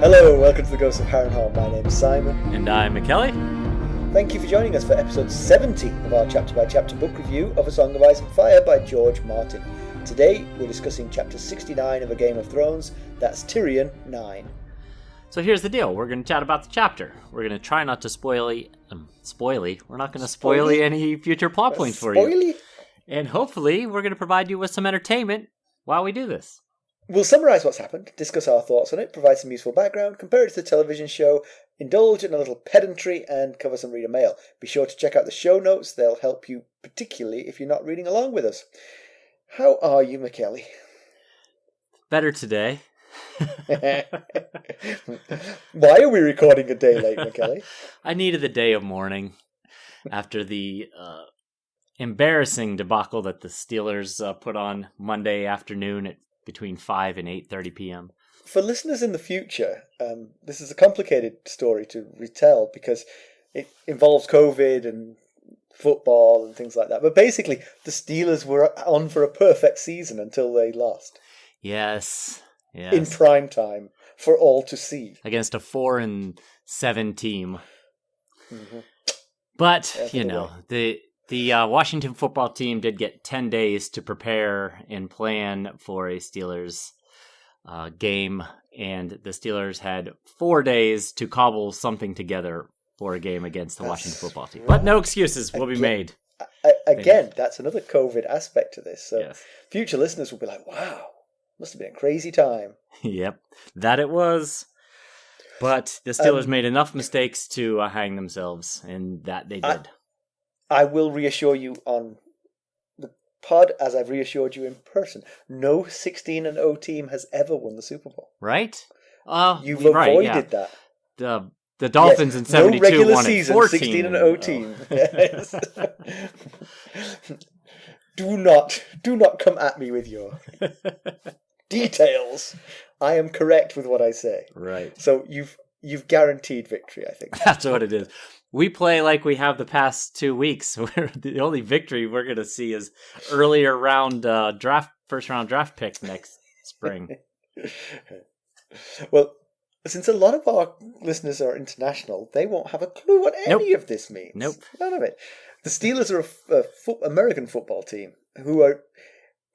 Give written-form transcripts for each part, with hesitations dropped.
Hello, welcome to the Ghost of Harrenhal. My name is Simon. And I'm McKelly. Thank you for joining us for episode 70 of our chapter-by-chapter book review of A Song of Ice and Fire by George Martin. Today, we're discussing chapter 69 of A Game of Thrones, that's Tyrion 9. So here's the deal. We're going to chat about the chapter. We're going to try not to spoily. We're not going to spoil any future plot points for you. And hopefully, we're going to provide you with some entertainment while we do this. We'll summarise what's happened, discuss our thoughts on it, provide some useful background, compare it to the television show, indulge in a little pedantry, and cover some reader mail. Be sure to check out the show notes. They'll help you, particularly if you're not reading along with us. How are you, McKelly? Better today. Why are we recording a day late, McKelly? I needed the day of mourning after the embarrassing debacle that the Steelers put on Monday afternoon at between 5 and 8:30 p.m. For listeners in the future, this is a complicated story to retell because it involves COVID and football and things like that. But basically, the Steelers were on for a perfect season until they lost. Yes. In prime time for all to see. Against a 4-7 team. Mm-hmm. But, the Washington football team did get 10 days to prepare and plan for a Steelers game, and the Steelers had 4 days to cobble something together for a game against the Washington football team. But no excuses will be made. Again, that's another COVID aspect to this. So yes. Future listeners will be like, wow, must have been a crazy time. Yep, that it was. But the Steelers made enough mistakes to hang themselves, and that they did. I will reassure you on the pod, as I've reassured you in person. No 16-0 team has ever won the Super Bowl. Right? You've avoided that. The Dolphins in 72 no regular won season, 16-0 team. Yes. Do not come at me with your details. I am correct with what I say. Right. So you've guaranteed victory, I think. That's what it is. We play like we have the past 2 weeks. Where the only victory we're going to see is earlier round first round draft pick next spring. Well, since a lot of our listeners are international, they won't have a clue what any of this means. Nope. None of it. The Steelers are a American football team who are,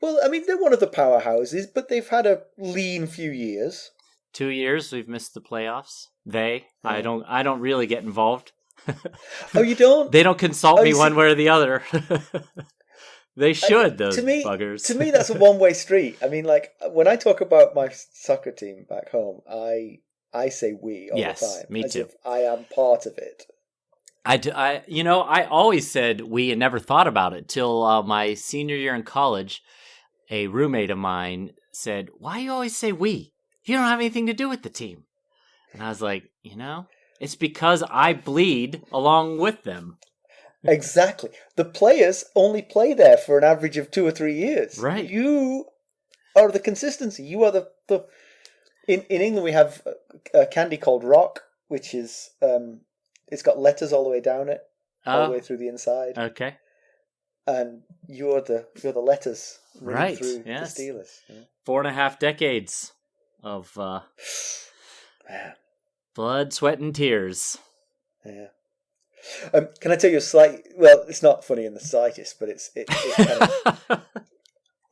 well, I mean, they're one of the powerhouses, but they've had a lean few years. 2 years we've missed the playoffs. I don't really get involved. Oh, you don't? They don't consult me one way or the other. They should, those buggers. To me, that's a one-way street. I mean, like, when I talk about my soccer team back home, I say we all the time. Me as too. If I am part of it. I always said we and never thought about it till my senior year in college. A roommate of mine said, "Why do you always say we? You don't have anything to do with the team." And I was like, it's because I bleed along with them. Exactly. The players only play there for an average of 2 or 3 years. Right. You are the consistency. You are the. In England, we have a candy called Rock, which is it's got letters all the way down it, all the way through the inside. Okay. And you're the letters running through the Steelers. Yeah. 4.5 decades of blood, sweat, and tears. Yeah. Can I tell you a slight? Well, it's not funny in the slightest, but it's kind of,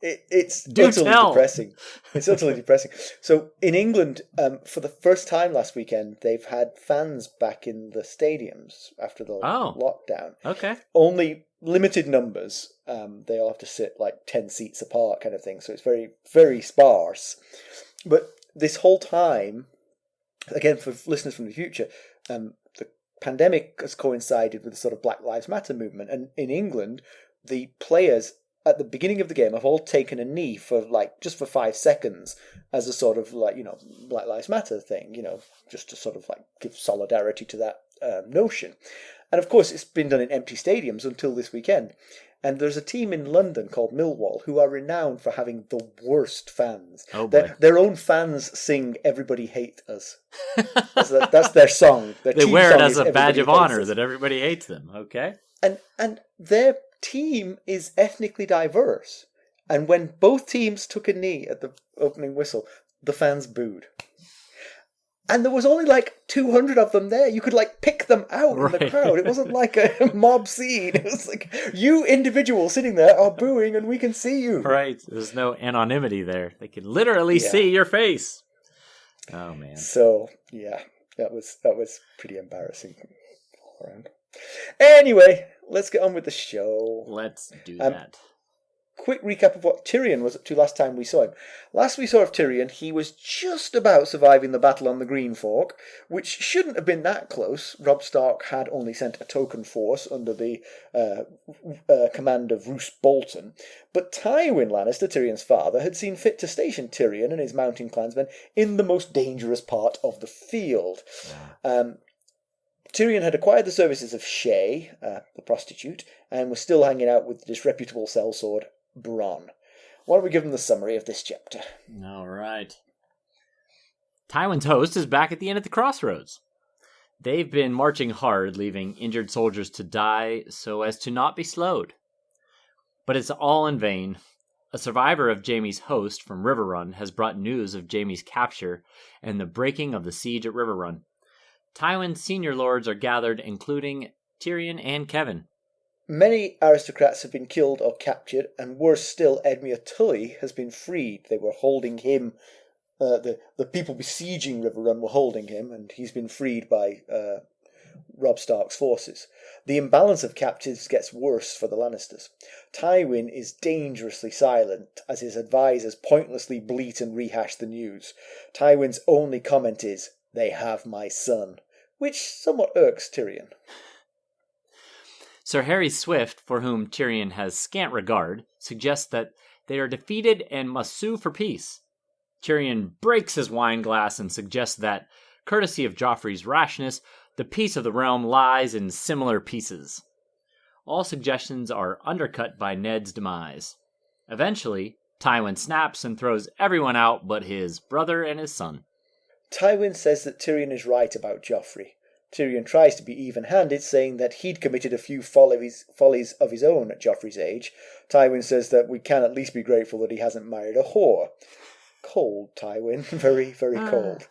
it's utterly depressing. It's utterly depressing. So in England, for the first time last weekend, they've had fans back in the stadiums after the lockdown. Okay. Only limited numbers. They all have to sit like 10 seats apart, kind of thing. So it's very, very sparse. But this whole time, again, for listeners from the future, the pandemic has coincided with the sort of Black Lives Matter movement. And in England, the players at the beginning of the game have all taken a knee for just for 5 seconds as a sort of Black Lives Matter thing, just to sort of give solidarity to that notion. And of course, it's been done in empty stadiums until this weekend. And there's a team in London called Millwall who are renowned for having the worst fans. Oh boy. Their own fans sing "Everybody Hate Us." That's their song. They wear it as a badge of honor that everybody hates them. Okay. And their team is ethnically diverse. And when both teams took a knee at the opening whistle, the fans booed. And there was only like 200 of them there. You could like pick them out in the crowd. It wasn't like a mob scene. It was like, you individuals sitting there are booing and we can see you. Right. There's no anonymity there. They can literally see your face. Oh, man. So, yeah, that was pretty embarrassing all around. Anyway, let's get on with the show. Let's do that. Quick recap of what Tyrion was up to last time we saw him. Last we saw of Tyrion, he was just about surviving the battle on the Green Fork, which shouldn't have been that close. Robb Stark had only sent a token force under the command of Roose Bolton. But Tywin Lannister, Tyrion's father, had seen fit to station Tyrion and his mountain clansmen in the most dangerous part of the field. Tyrion had acquired the services of Shae, the prostitute, and was still hanging out with the disreputable sellsword Bronn. Why don't we give him the summary of this chapter? All right. Tywin's host is back at the inn at the crossroads. They've been marching hard, leaving injured soldiers to die so as to not be slowed. But it's all in vain. A survivor of Jaime's host from Riverrun has brought news of Jaime's capture and the breaking of the siege at Riverrun. Tywin's senior lords are gathered, including Tyrion and Kevan. Many aristocrats have been killed or captured, and worse still, Edmure Tully has been freed. They were holding him, the people besieging Riverrun were holding him, and he's been freed by Robb Stark's forces. The imbalance of captives gets worse for the Lannisters. Tywin is dangerously silent, as his advisors pointlessly bleat and rehash the news. Tywin's only comment is, "They have my son," which somewhat irks Tyrion. Sir Harry Swift, for whom Tyrion has scant regard, suggests that they are defeated and must sue for peace. Tyrion breaks his wine glass and suggests that, courtesy of Joffrey's rashness, the peace of the realm lies in similar pieces. All suggestions are undercut by Ned's demise. Eventually, Tywin snaps and throws everyone out but his brother and his son. Tywin says that Tyrion is right about Joffrey. Tyrion tries to be even-handed, saying that he'd committed a few follies of his own at Joffrey's age. Tywin says that we can at least be grateful that he hasn't married a whore. Cold, Tywin. Very, very cold.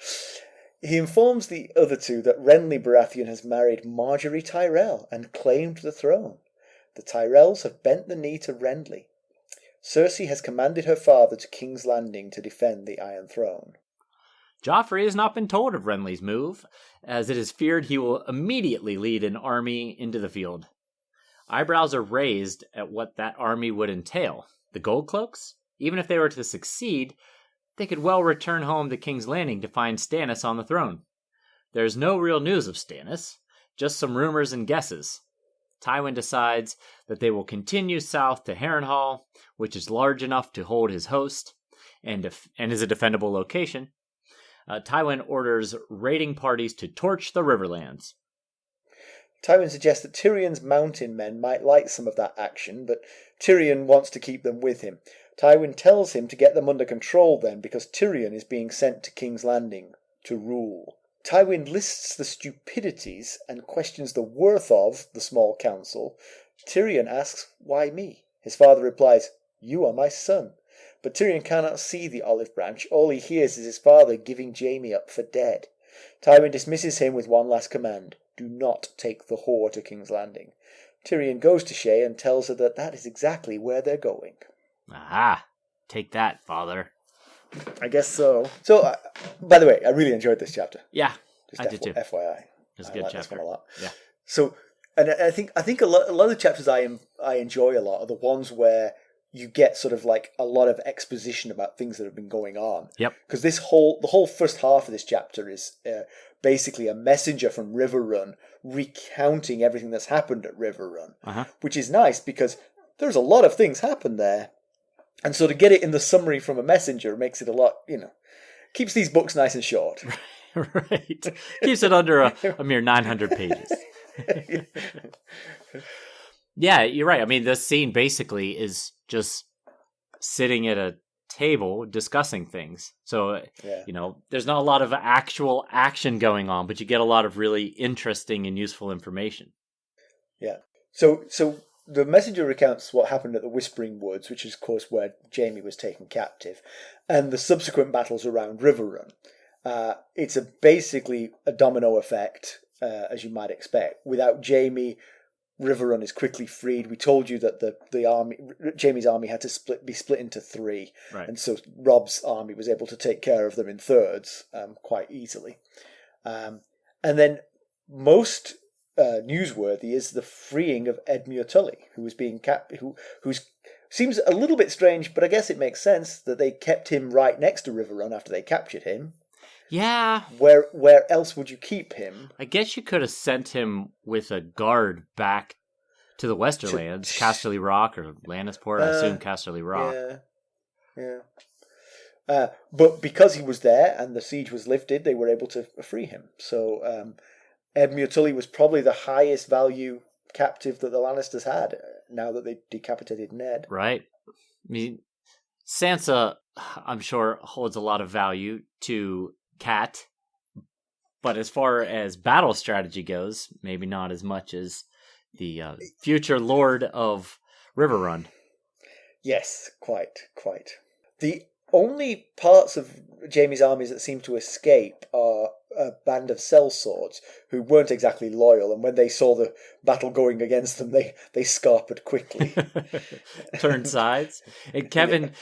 He informs the other two that Renly Baratheon has married Margaery Tyrell and claimed the throne. The Tyrells have bent the knee to Renly. Cersei has commanded her father to King's Landing to defend the Iron Throne. Joffrey has not been told of Renly's move, as it is feared he will immediately lead an army into the field. Eyebrows are raised at what that army would entail. The Gold Cloaks? Even if they were to succeed, they could well return home to King's Landing to find Stannis on the throne. There's no real news of Stannis, just some rumors and guesses. Tywin decides that they will continue south to Harrenhal, which is large enough to hold his host, and is a defendable location. Tywin orders raiding parties to torch the Riverlands. Tywin suggests that Tyrion's mountain men might like some of that action, but Tyrion wants to keep them with him. Tywin tells him to get them under control then, because Tyrion is being sent to King's Landing to rule. Tywin lists the stupidities and questions the worth of the small council. Tyrion asks, "Why me?" His father replies, "You are my son." But Tyrion cannot see the olive branch. All he hears is his father giving Jaime up for dead. Tywin dismisses him with one last command. Do not take the whore to King's Landing. Tyrion goes to Shae and tells her that that is exactly where they're going. Aha! Take that, father. I guess so. So, by the way, I really enjoyed this chapter. Yeah, Just I did too. FYI. It's a good chapter. This one a lot. Yeah. So, and I think a lot of the chapters I enjoy a lot are the ones where you get sort of like a lot of exposition about things that have been going on. Yep. Because the whole first half of this chapter is basically a messenger from Riverrun recounting everything that's happened at Riverrun, which is nice because there's a lot of things happened there. And so to get it in the summary from a messenger makes it a lot, keeps these books nice and short. Right. Keeps it under a mere 900 pages. Yeah, you're right. I mean, this scene basically is just sitting at a table discussing things. So, there's not a lot of actual action going on, but you get a lot of really interesting and useful information. Yeah. So the messenger recounts what happened at the Whispering Woods, which is, of course, where Jaime was taken captive, and the subsequent battles around Riverrun. It's basically a domino effect, as you might expect. Without Jaime, Riverrun is quickly freed. We told you that the army, Jaime's army, had to be split into three, Right. and so Robb's army was able to take care of them in thirds quite easily. And then most newsworthy is the freeing of Edmure Tully, who was being who's seems a little bit strange, but I guess it makes sense that they kept him right next to Riverrun after they captured him. Yeah. Where else would you keep him? I guess you could have sent him with a guard back to the Westerlands, Casterly Rock or Lannisport. I assume Casterly Rock. Yeah. But because he was there and the siege was lifted, they were able to free him. So Edmure Tully was probably the highest value captive that the Lannisters had now that they decapitated Ned. Right. I mean, Sansa, I'm sure, holds a lot of value to Cat, but as far as battle strategy goes, maybe not as much as the future Lord of Riverrun. Yes, quite. The only parts of Jaime's armies that seem to escape are a band of sellswords who weren't exactly loyal, and when they saw the battle going against them, they scarpered quickly. Turned sides. And Kevin,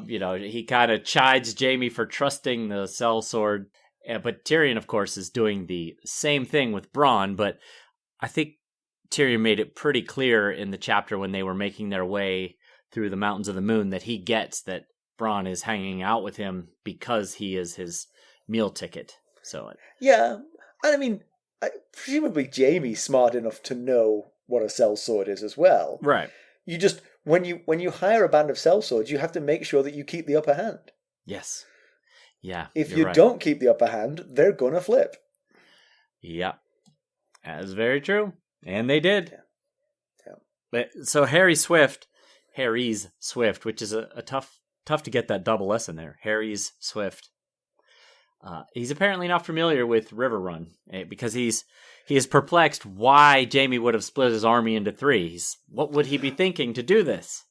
he kind of chides Jaime for trusting the sellsword, but Tyrion, of course, is doing the same thing with Bronn, but I think Tyrion made it pretty clear in the chapter when they were making their way through the Mountains of the Moon that he gets that Bronn is hanging out with him because he is his meal ticket. So yeah, and I mean, presumably Jaime's smart enough to know what a sellsword is as well. Right. You just when you hire a band of sellswords, you have to make sure that you keep the upper hand. Yes. Yeah. If you don't keep the upper hand, they're gonna flip. Yeah, that's very true, and they did. Yeah. But so Harry's Swift, which is a tough to get that double S in there. Harry's Swift. He's apparently not familiar with Riverrun because he is perplexed why Jaime would have split his army into three. What would he be thinking to do this?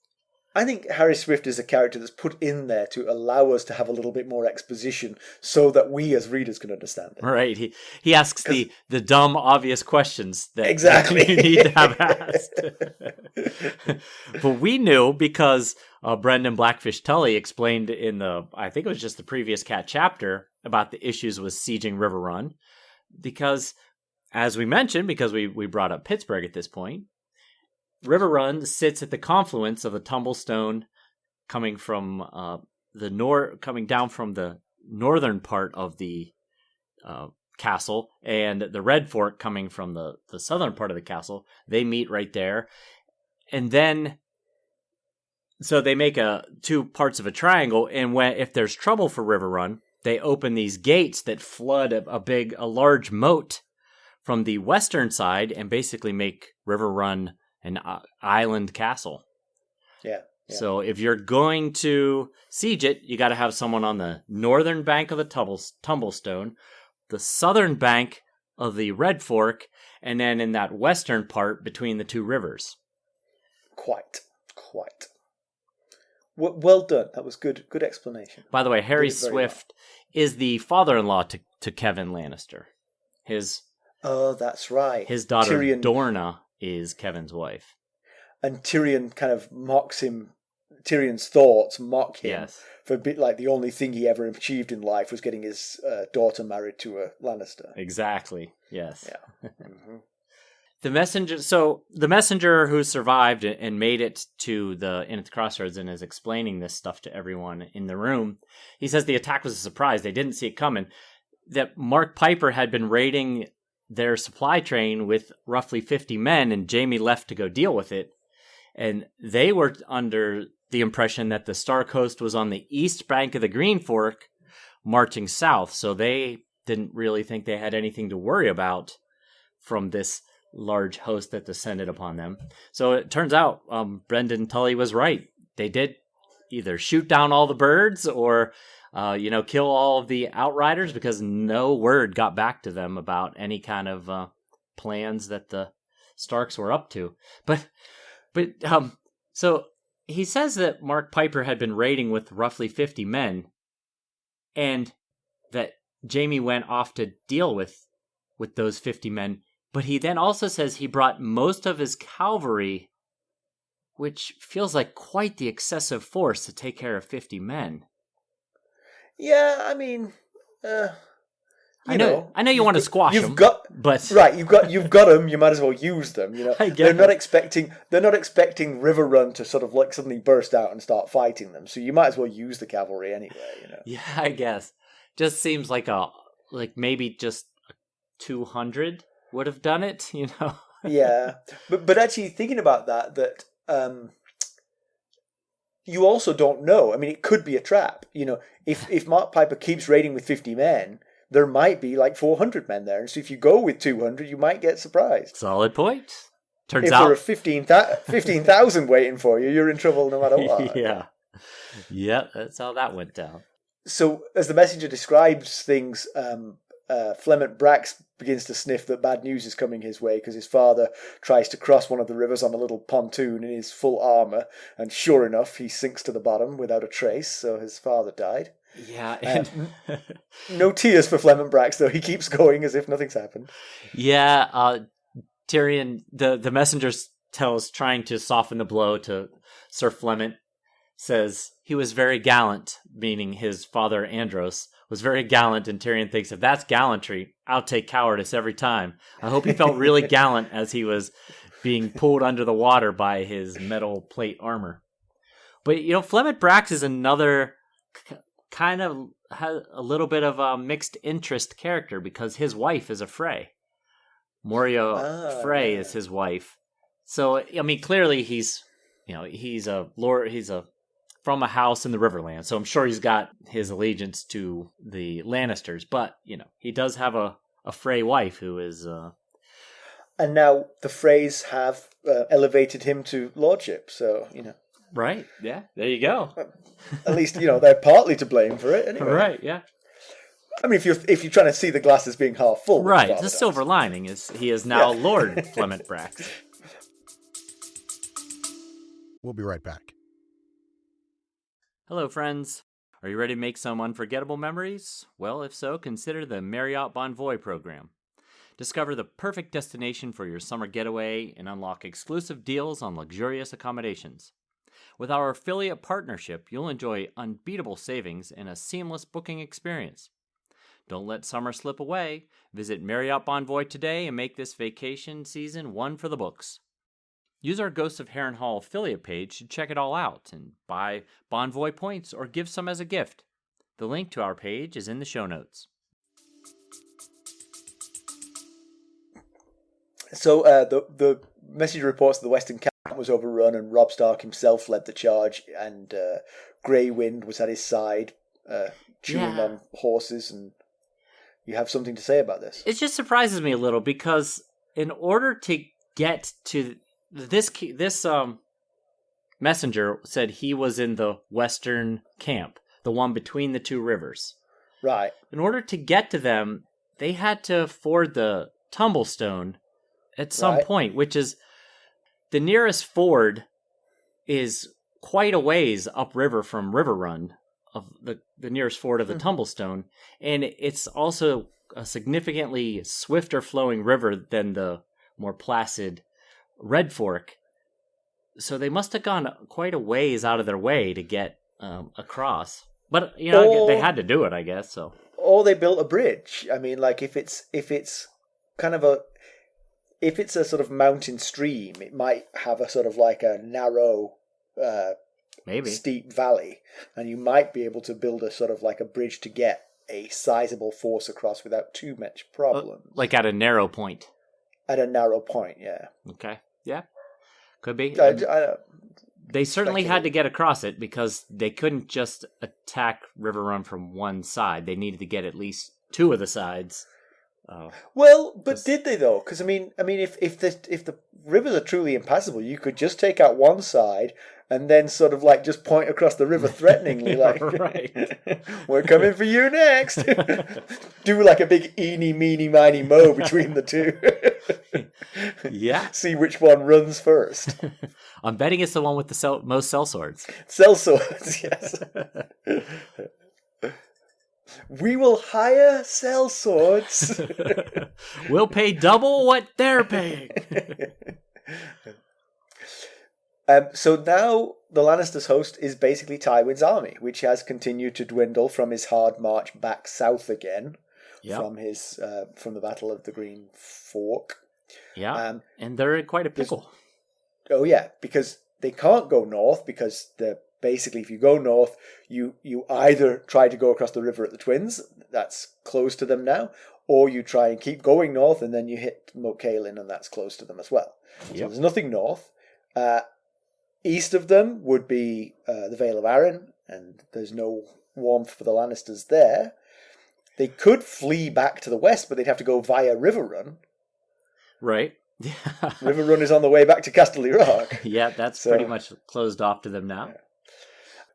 I think Harry Swift is a character that's put in there to allow us to have a little bit more exposition so that we as readers can understand it. Right. He asks the dumb, obvious questions that exactly you need to have asked. But we knew because Brendan Blackfish Tully explained in I think it was just the previous Cat chapter about the issues with sieging Riverrun. Because, as we mentioned, because we brought up Pittsburgh at this point, Riverrun sits at the confluence of the Tumblestone coming from coming down from the northern part of the castle, and the Red Fork coming from the southern part of the castle. They meet right there. And then so they make two parts of a triangle, and if there's trouble for Riverrun, they open these gates that flood a large moat from the western side and basically make Riverrun an island castle. Yeah. So if you're going to siege it, you got to have someone on the northern bank of the Tumblestone, the southern bank of the Red Fork, and then in that western part between the two rivers. Quite. Well done. That was good explanation. By the way, Harry Swift is the father-in-law to Kevin Lannister. Oh, that's right. His daughter Dorna is Kevin's wife. And Tyrion kind of mocks him. Tyrion's thoughts mock him. Yes. For a bit like the only thing he ever achieved in life was getting his daughter married to a Lannister. Exactly. Yes. Yeah. Mm-hmm. The messenger who survived and made it to the Inn at the Crossroads and is explaining this stuff to everyone in the room. He says the attack was a surprise. They didn't see it coming. That Mark Piper had been raiding their supply train with roughly 50 men, and Jaime left to go deal with it. And they were under the impression that the Stark host was on the east bank of the Green Fork, marching south. So they didn't really think they had anything to worry about from this large host that descended upon them. So it turns out Brendan Tully was right. They did either shoot down all the birds or kill all of the outriders, because no word got back to them about any kind of plans that the Starks were up to. But so he says that Mark Piper had been raiding with roughly 50 men, and that Jaime went off to deal with those 50 men, but he then also says he brought most of his cavalry, which feels like quite the excessive force to take care of 50 men. Yeah, I mean, I know you want to squash them, but right, you've got them. You might as well use them. You know, they're not expecting Riverrun to sort of like suddenly burst out and start fighting them. So you might as well use the cavalry anyway. You know. Yeah, I guess. Just seems like maybe just 200 would have done it. You know. Yeah, but actually thinking about that. You also don't know. I mean, it could be a trap. You know, if Mark Piper keeps raiding with 50 men, there might be like 400 men there. And so if you go with 200, you might get surprised. Solid point. Turns if out... there are 15,000 waiting for you, you're in trouble no matter what. Yeah. Yeah, that's how that went down. So as the messenger describes things, Flement Brax begins to sniff that bad news is coming his way because his father tries to cross one of the rivers on a little pontoon in his full armour, and sure enough, he sinks to the bottom without a trace, so his father died. Yeah. And... no tears for Flement Brax, though. He keeps going as if nothing's happened. Yeah, Tyrion, the messenger trying to soften the blow to Sir Flement, says he was very gallant, meaning his father Andros was very gallant, and Tyrion thinks if that's gallantry, I'll take cowardice every time. I hope he felt really gallant as he was being pulled under the water by his metal plate armor. But, you know, Flement Brax is another kind of has a little bit of a mixed interest character because his wife is a Frey. Moria Frey is his wife. So, I mean, clearly he's a lord, from a house in the Riverland, so I'm sure he's got his allegiance to the Lannisters, but, you know, he does have a Frey wife who is... And now the Freys have elevated him to lordship, so, you know... Right, yeah, there you go. At least, you know, they're partly to blame for it, anyway. Right, yeah. I mean, if you're trying to see the glass as being half full... Right, the silver lining is he is now Lord Flement Brax. We'll be right back. Hello, friends. Are you ready to make some unforgettable memories? Well, if so, consider the Marriott Bonvoy program. Discover the perfect destination for your summer getaway and unlock exclusive deals on luxurious accommodations. With our affiliate partnership, you'll enjoy unbeatable savings and a seamless booking experience. Don't let summer slip away. Visit Marriott Bonvoy today and make this vacation season one for the books. Use our Ghosts of Harrenhal affiliate page to check it all out and buy Bonvoy points or give some as a gift. The link to our page is in the show notes. So the message reports that the Western camp was overrun and Robb Stark himself led the charge, and Grey Wind was at his side, chewing on horses. And you have something to say about this? It just surprises me a little because in order to get to this messenger said he was in the Western camp, the one between the two rivers. Right. In order to get to them, they had to ford the Tumblestone at some point, which is the nearest ford is quite a ways upriver from Riverrun, of the nearest ford of the Tumblestone, and it's also a significantly swifter flowing river than the more placid Red Fork. So they must have gone quite a ways out of their way to get across. But, you know, they had to do it, I guess. So, or they built a bridge. I mean, like if it's kind of if it's a sort of mountain stream, it might have a sort of like a narrow, maybe steep valley, and you might be able to build a sort of like a bridge to get a sizable force across without too much problem. Like at a narrow point. At a narrow point, yeah. Okay, yeah, could be. They certainly had to get across it because they couldn't just attack Riverrun from one side. They needed to get at least two of the sides. Well, but did they though? Because I mean, if the rivers are truly impassable, you could just take out one side and then sort of like just point across the river threateningly, like, right. We're coming for you next. Do like a big eeny, meeny, miny, mo between the two. Yeah. See which one runs first. I'm betting it's the one with the most sellswords. Sellswords, yes. We will hire sell swords. We'll pay double what they're paying. So now the Lannisters' host is basically Tywin's army, which has continued to dwindle from his hard march back south again, from the Battle of the Green Fork. Yeah, and they're in quite a pickle. Oh yeah, because they can't go north because basically if you go north, you either try to go across the river at the Twins, that's close to them now, or you try and keep going north and then you hit Moat Cailin and that's close to them as well. Yep. So there's nothing north. East of them would be the Vale of Arryn, and there's no warmth for the Lannisters there. They could flee back to the west, but they'd have to go via Riverrun. Right. Riverrun is on the way back to Casterly Rock. Yeah, that's pretty much closed off to them now.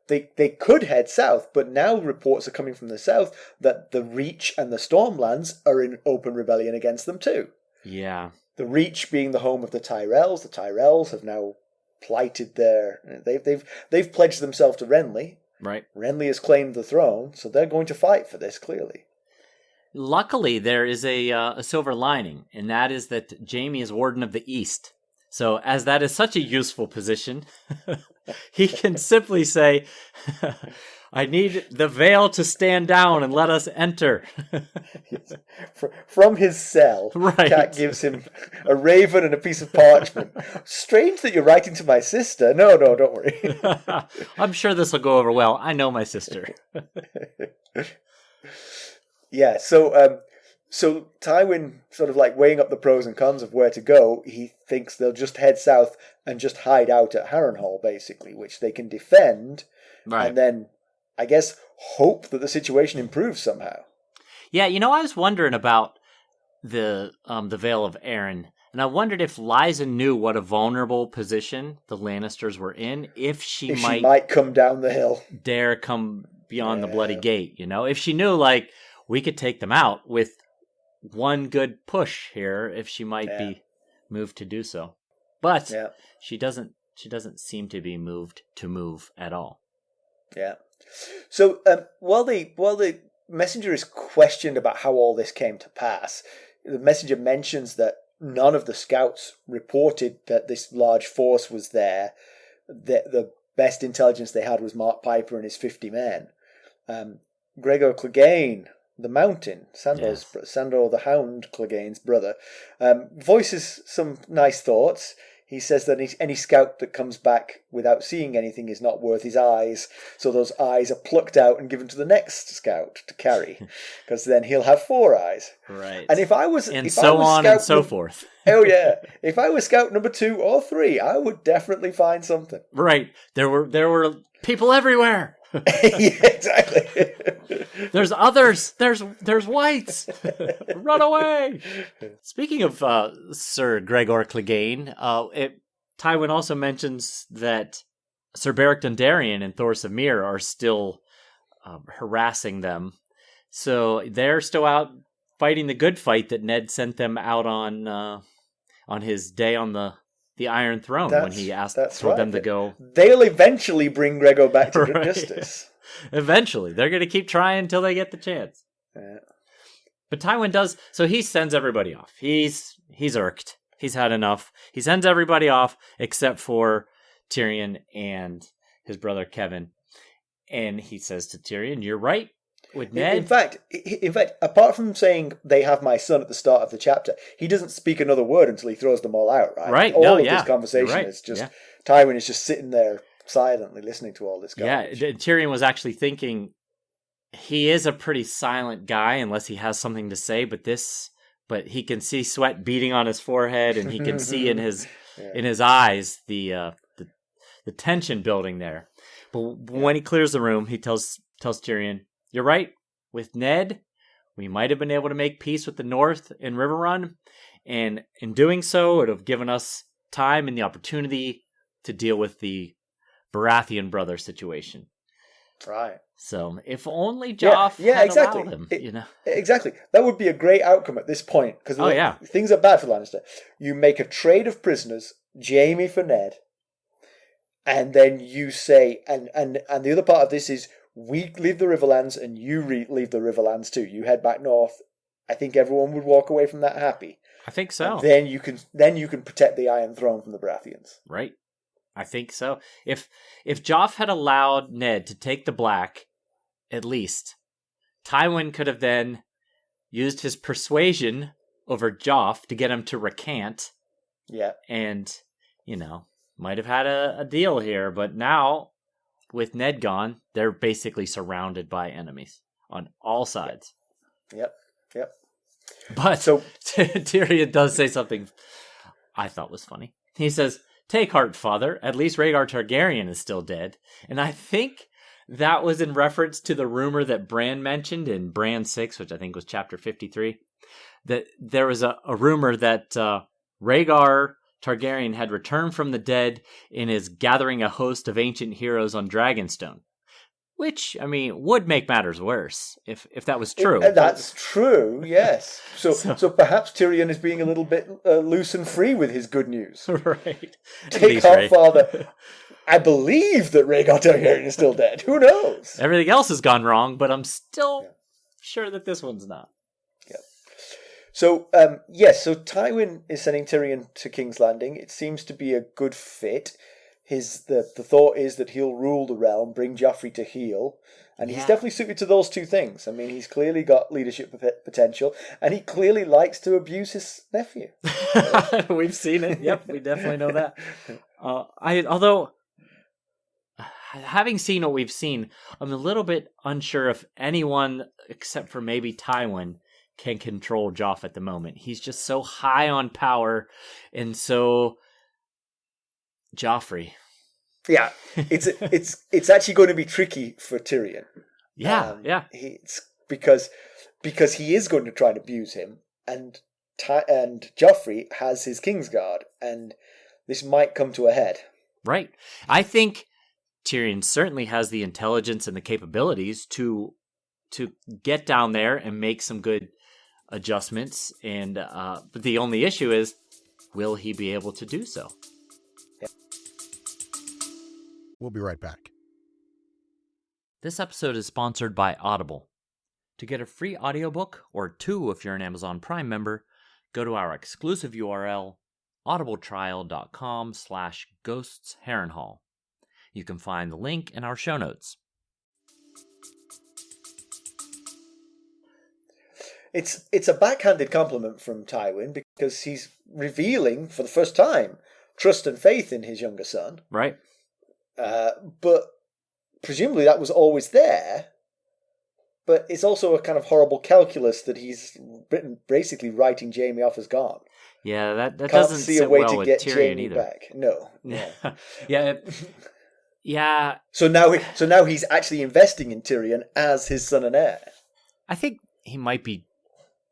Yeah. They could head south, but now reports are coming from the south that the Reach and the Stormlands are in open rebellion against them too. Yeah. The Reach being the home of the Tyrells. The Tyrells have now plighted they've pledged themselves to Renly. Right. Renly has claimed the throne, so they're going to fight for this, clearly. Luckily, there is a silver lining, and that is that Jaime is Warden of the East. So, as that is such a useful position, he can simply say, I need the Vale to stand down and let us enter. Yes. From his cell, right. Cat gives him a raven and a piece of parchment. Strange that you're writing to my sister. No, don't worry. I'm sure this will go over well. I know my sister. Yeah, so Tywin, sort of like weighing up the pros and cons of where to go, he thinks they'll just head south and just hide out at Harrenhal, basically, which they can defend, and then, I guess, hope that the situation improves somehow. Yeah, I was wondering about the Vale of Arryn, and I wondered if Lysa knew what a vulnerable position the Lannisters were in, if she might come down the hill, dare come beyond the Bloody Gate. If she knew, like, we could take them out with one good push here, if she might be moved to do so. But she doesn't seem to be moved to move at all. Yeah. So while the messenger is questioned about how all this came to pass, the messenger mentions that none of the scouts reported that this large force was there. The best intelligence they had was Mark Piper and his 50 men. Gregor Clegane, the Mountain, Sandor the Hound Clegane's brother, voices some nice thoughts. He says that any scout that comes back without seeing anything is not worth his eyes, so those eyes are plucked out and given to the next scout to carry, because then he'll have 4 eyes. Right. And if I was forth. Oh yeah, if I was scout number 2 or 3, I would definitely find something. Right. There were people everywhere. Yeah, exactly. There's others. There's whites. Run away. Speaking of Sir Gregor Clegane, Tywin also mentions that Sir Beric Dondarrion and Thoros of Myr are still harassing them. So they're still out fighting the good fight that Ned sent them out on his day on the Iron Throne, when he told them to go. They'll eventually bring Gregor back to justice. Eventually. They're going to keep trying until they get the chance. Yeah. But Tywin does, so he sends everybody off. He's irked. He's had enough. He sends everybody off except for Tyrion and his brother Kevan. And he says to Tyrion, "You're right with Ned." In fact, apart from saying they have my son at the start of the chapter, he doesn't speak another word until he throws them all out, right? Right. All of this conversation is just Tywin is just sitting there silently listening to all this garbage. Yeah, Tyrion was actually thinking he is a pretty silent guy unless he has something to say, but he can see sweat beating on his forehead, and he can see in his eyes the tension building there. But when he clears the room, he tells Tyrion, "You're right. With Ned, we might have been able to make peace with the North in Riverrun, and in doing so, it would have given us time and the opportunity to deal with the Baratheon brother situation." Right. So, if only Joff had allowed him, Exactly. That would be a great outcome at this point, because things are bad for Lannister. You make a trade of prisoners, Jaime for Ned, and then you say, and the other part of this is, we leave the Riverlands and you leave the Riverlands too. You head back north. I think everyone would walk away from that happy. I think so. And then you can protect the Iron Throne from the Baratheons. Right. I think so. If Joff had allowed Ned to take the black, at least, Tywin could have then used his persuasion over Joff to get him to recant. Yeah. And, might have had a deal here. But now, with Ned gone, they're basically surrounded by enemies on all sides. Yep. But Tyrion does say something I thought was funny. He says, "Take heart, father. At least Rhaegar Targaryen is still dead." And I think that was in reference to the rumor that Bran mentioned in Bran 6, which I think was chapter 53, that there was a rumor that Rhaegar Targaryen had returned from the dead and is gathering a host of ancient heroes on Dragonstone. Which, would make matters worse if that was true. That's true, yes. So perhaps Tyrion is being a little bit loose and free with his good news. Right. Take heart, father. I believe that Rhaegar Targaryen is still dead. Who knows? Everything else has gone wrong, but I'm still sure that this one's not. Yeah. So Tywin is sending Tyrion to King's Landing. It seems to be a good fit. The thought is that he'll rule the realm, bring Joffrey to heel, and he's definitely suited to those two things. He's clearly got leadership potential, and he clearly likes to abuse his nephew. We've seen it. Yep, we definitely know that. Although, having seen what we've seen, I'm a little bit unsure if anyone, except for maybe Tywin, can control Joff at the moment. He's just so high on power, and so Joffrey. Yeah, it's actually going to be tricky for Tyrion. Yeah. It's because he is going to try and abuse him, and Joffrey has his Kingsguard, and this might come to a head. Right. I think Tyrion certainly has the intelligence and the capabilities to get down there and make some good adjustments, and but the only issue is, will he be able to do so? We'll be right back. This episode is sponsored by Audible. To get a free audiobook, or 2 if you're an Amazon Prime member, go to our exclusive URL, audibletrial.com/ghostsharrenhal. You can find the link in our show notes. It's a backhanded compliment from Tywin because he's revealing for the first time trust and faith in his younger son. Right. But presumably that was always there. But it's also a kind of horrible calculus that he's basically writing Jaime off as gone. Yeah, that Can't doesn't see sit a way well to with get Tyrion Jaime either. back. No. Yeah. So now he's actually investing in Tyrion as his son and heir. I think he might be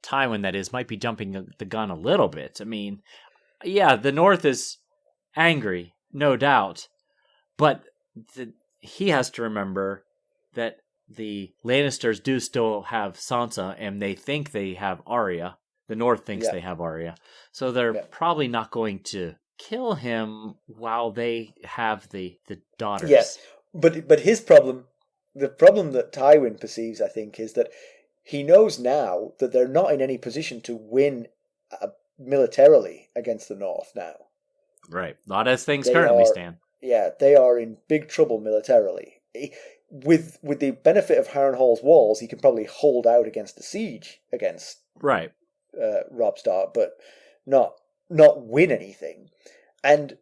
Tywin. That is, might be jumping the gun a little bit. The North is angry, no doubt. But he has to remember that the Lannisters do still have Sansa, and they think they have Arya. The North thinks they have Arya. So they're probably not going to kill him while they have the daughters. Yes, but his problem, the problem that Tywin perceives, I think, is that he knows now that they're not in any position to win militarily against the North now. Right. Not as things currently stand. Yeah, they are in big trouble militarily. With the benefit of Harrenhal's walls, he can probably hold out against the siege against Robb Stark, but not win anything. And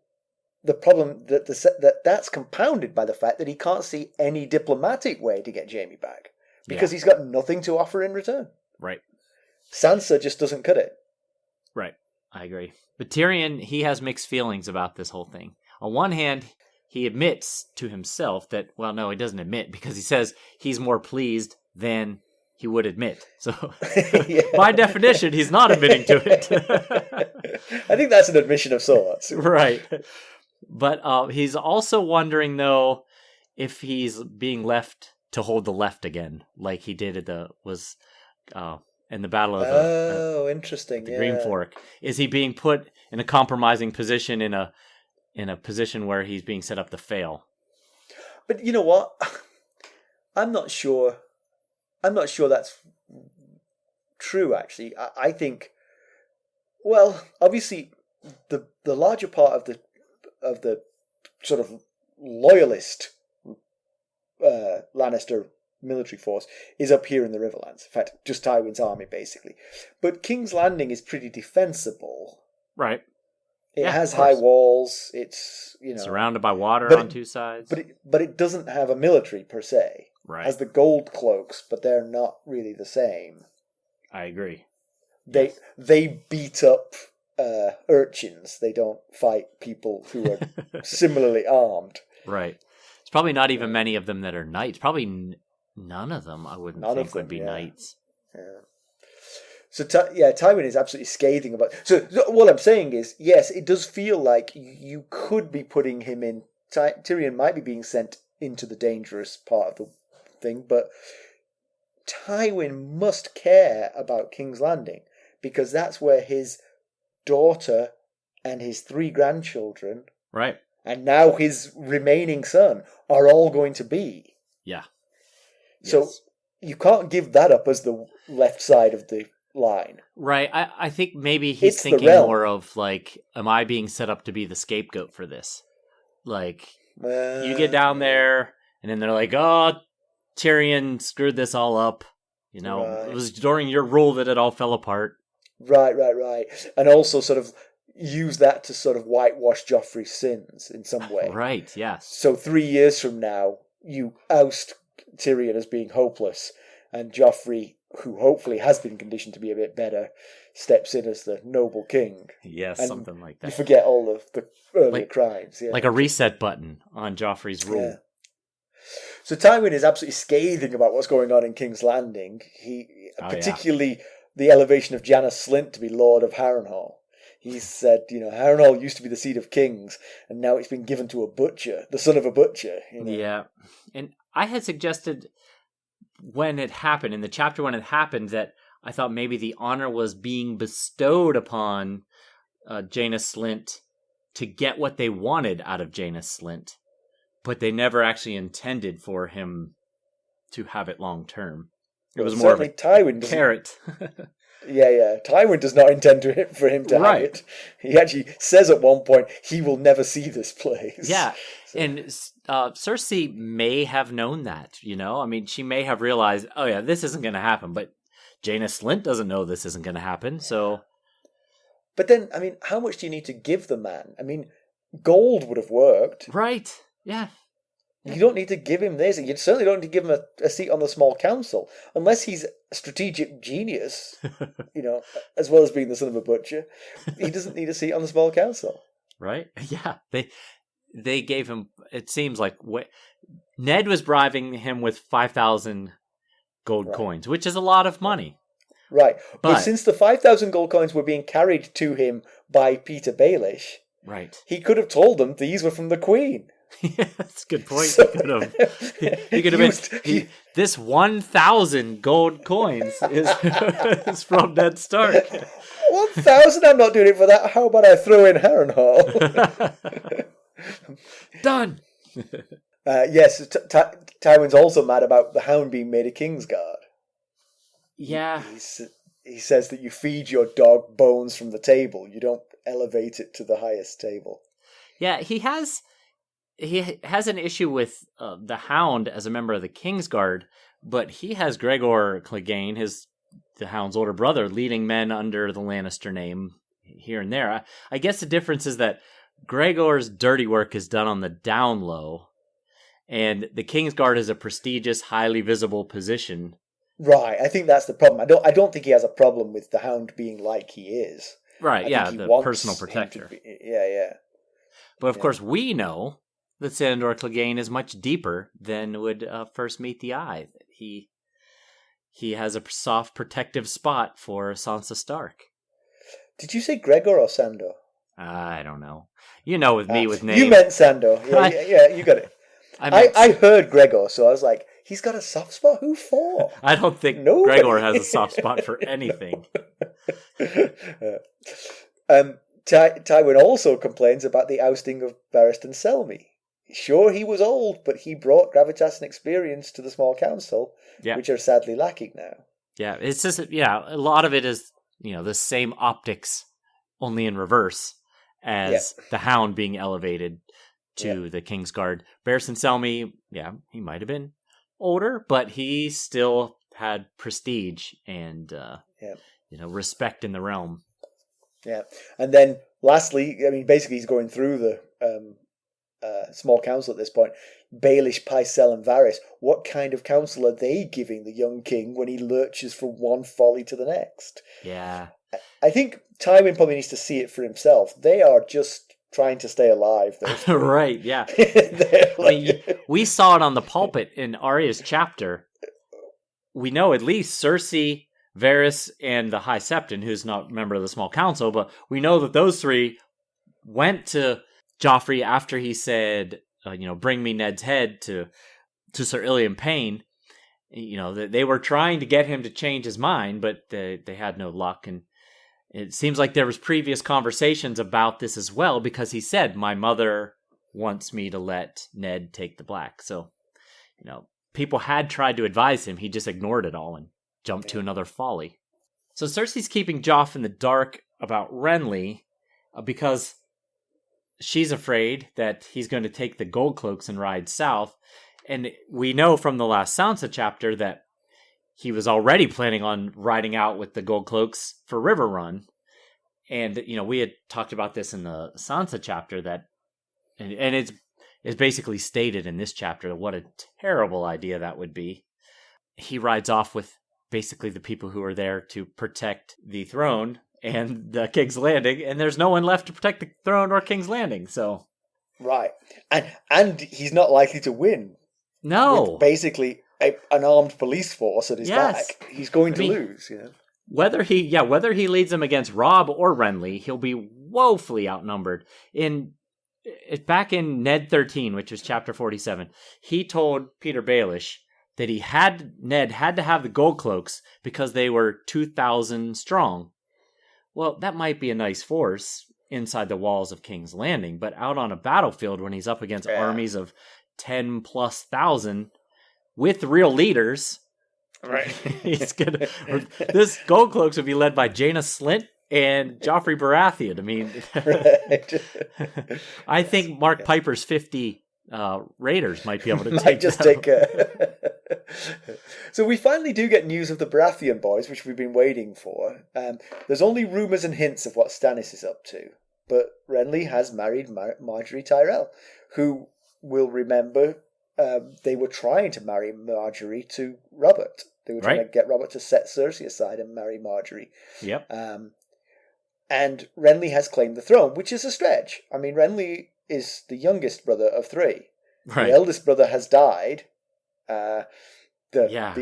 the problem that's compounded by the fact that he can't see any diplomatic way to get Jaime back because he's got nothing to offer in return. Right. Sansa just doesn't cut it. Right. I agree. But Tyrion, he has mixed feelings about this whole thing. On one hand, he admits to himself that, well, no, he doesn't admit because he says he's more pleased than he would admit. So by definition, he's not admitting to it. I think that's an admission of sorts. Right. But he's also wondering, though, if he's being left to hold the left again, like he did in the Battle of interesting. The Green Fork. Is he being put in a compromising position in a position where he's being set up to fail? But you know what? I'm not sure. I'm not sure that's true. Actually, I think. Well, obviously, the larger part of the sort of loyalist Lannister military force is up here in the Riverlands. In fact, just Tywin's army, basically. But King's Landing is pretty defensible. Right. It has high walls. It's, surrounded by water on two sides. But it doesn't have a military per se. Right. It has the gold cloaks, but they're not really the same. I agree. They beat up urchins. They don't fight people who are similarly armed. Right. There's probably not even many of them that are knights. Probably none of them, I wouldn't think, would be knights. Yeah. So, Tywin is absolutely scathing about... So, what I'm saying is, yes, it does feel like you could be putting him in... Tyrion might be being sent into the dangerous part of the thing, but Tywin must care about King's Landing, because that's where his daughter and his 3 grandchildren... Right. And now his remaining son are all going to be. Yeah. So, yes. You can't give that up as the left side of the line. Right. I think maybe he's thinking more of, like, am I being set up to be the scapegoat for this? Like, you get down there, and then they're like, oh, Tyrion screwed this all up. It was during your rule that it all fell apart. Right. And also sort of use that to sort of whitewash Joffrey's sins in some way. Right, yes. So 3 years from now, you oust Tyrion as being hopeless, and Joffrey, who hopefully has been conditioned to be a bit better, steps in as the noble king. Yes, and something like that. You forget all of the earlier crimes. Yeah. Like a reset button on Joffrey's rule. Yeah. So Tywin is absolutely scathing about what's going on in King's Landing. Particularly the elevation of Janos Slynt to be Lord of Harrenhal. He said, Harrenhal used to be the seat of kings, and now it's been given to a butcher, the son of a butcher. Yeah. And I had suggested when it happened, in the chapter when it happened, that I thought maybe the honor was being bestowed upon Janos Slynt to get what they wanted out of Janos Slynt, but they never actually intended for him to have it long term. It was more of a carrot. Yeah. Tywin does not intend for him to have it. He actually says at one point he will never see this place. Yeah, so. And Cersei may have known that, I mean, she may have realized, oh yeah, this isn't going to happen, but Janos Slynt doesn't know this isn't going to happen, so... But then, I mean, how much do you need to give the man? I mean, gold would have worked. Right, yeah. You don't need to give him this. You certainly don't need to give him a seat on the small council. Unless he's a strategic genius, as well as being the son of a butcher. He doesn't need a seat on the small council. Right? Yeah. They gave him, it seems like, Ned was bribing him with 5,000 gold coins, which is a lot of money. Right. But since the 5,000 gold coins were being carried to him by Peter Baelish, right, he could have told them these were from the Queen. Yeah, that's a good point. So, he could have been. This 1,000 gold coins is from Ned Stark. 1,000? I'm not doing it for that. How about I throw in Harrenhal? Done. Yes, Tywin's also mad about the Hound being made a Kingsguard. Yeah. He says that you feed your dog bones from the table. You don't elevate it to the highest table. Yeah, he has an issue with the Hound as a member of the Kingsguard, but he has Gregor Clegane, the Hound's older brother, leading men under the Lannister name here and there. I guess the difference is that Gregor's dirty work is done on the down low, and the Kingsguard is a prestigious, highly visible position. Right, I think that's the problem. I don't think he has a problem with the Hound being like he is. Right, the personal protector. Yeah. But of course, we know that Sandor Clegane is much deeper than would first meet the eye. He has a soft, protective spot for Sansa Stark. Did you say Gregor or Sandor? I don't know. With me with names. You meant Sandor. Yeah, you got it. I heard Gregor, so I was like, he's got a soft spot? Who for? I don't think Gregor has a soft spot for anything. Tywin also complains about the ousting of Barristan Selmy. sure, he was old, but he brought gravitas and experience to the small council, Yeah. which are sadly lacking now. Yeah, it's just, a lot of it is, the same optics, only in reverse, as the Hound being elevated to the Kingsguard. Barristan Selmy, he might have been older, but he still had prestige and, respect in the realm. Yeah, and then lastly, I mean, basically he's going through the small council at this point. Baelish, Pycelle, and Varys. What kind of counsel are they giving the young king when he lurches from one folly to the next? Yeah. I think Tywin probably needs to see it for himself. They are just trying to stay alive. Right, yeah. We saw it on the pulpit in Arya's chapter. We know at least Cersei, Varys, and the High Septon, who's not a member of the small council, but we know that those three went to Joffrey after he said, bring me Ned's head to Sir Ilyn Payne. They were trying to get him to change his mind, but they had no luck. And it seems like there was previous conversations about this as well, because he said, my mother wants me to let Ned take the black. So, people had tried to advise him. He just ignored it all and jumped to another folly. So Cersei's keeping Joff in the dark about Renly because she's afraid that he's going to take the Gold Cloaks and ride south. And we know from the last Sansa chapter that he was already planning on riding out with the Gold Cloaks for River Run. And, we had talked about this in the Sansa chapter and it's basically stated in this chapter what a terrible idea that would be. He rides off with basically the people who are there to protect the throne and the King's Landing, and there's no one left to protect the throne or King's Landing, so... Right. And he's not likely to win. No. With basically an armed police force at his back. He's going to lose, Whether he leads them against Robb or Renly, he'll be woefully outnumbered. Back in Ned 13, which was chapter 47, he told Peter Baelish that Ned had to have the Gold Cloaks because they were 2,000 strong. Well, that might be a nice force inside the walls of King's Landing, but out on a battlefield when he's up against armies of 10,000+ with real leaders, right? This Gold Cloaks would be led by Jaina Slint and Joffrey Baratheon. I mean, I think Mark Piper's 50 raiders might be able to take. So we finally do get news of the Baratheon boys, which we've been waiting for. There's only rumours and hints of what Stannis is up to, but Renly has married Marjorie Tyrell, who will remember they were trying to marry Marjorie to Robert. They were trying to get Robert to set Cersei aside and marry Marjorie. Yep. And Renly has claimed the throne, which is a stretch. I mean, Renly is the youngest brother of three. Right. The eldest brother has died. The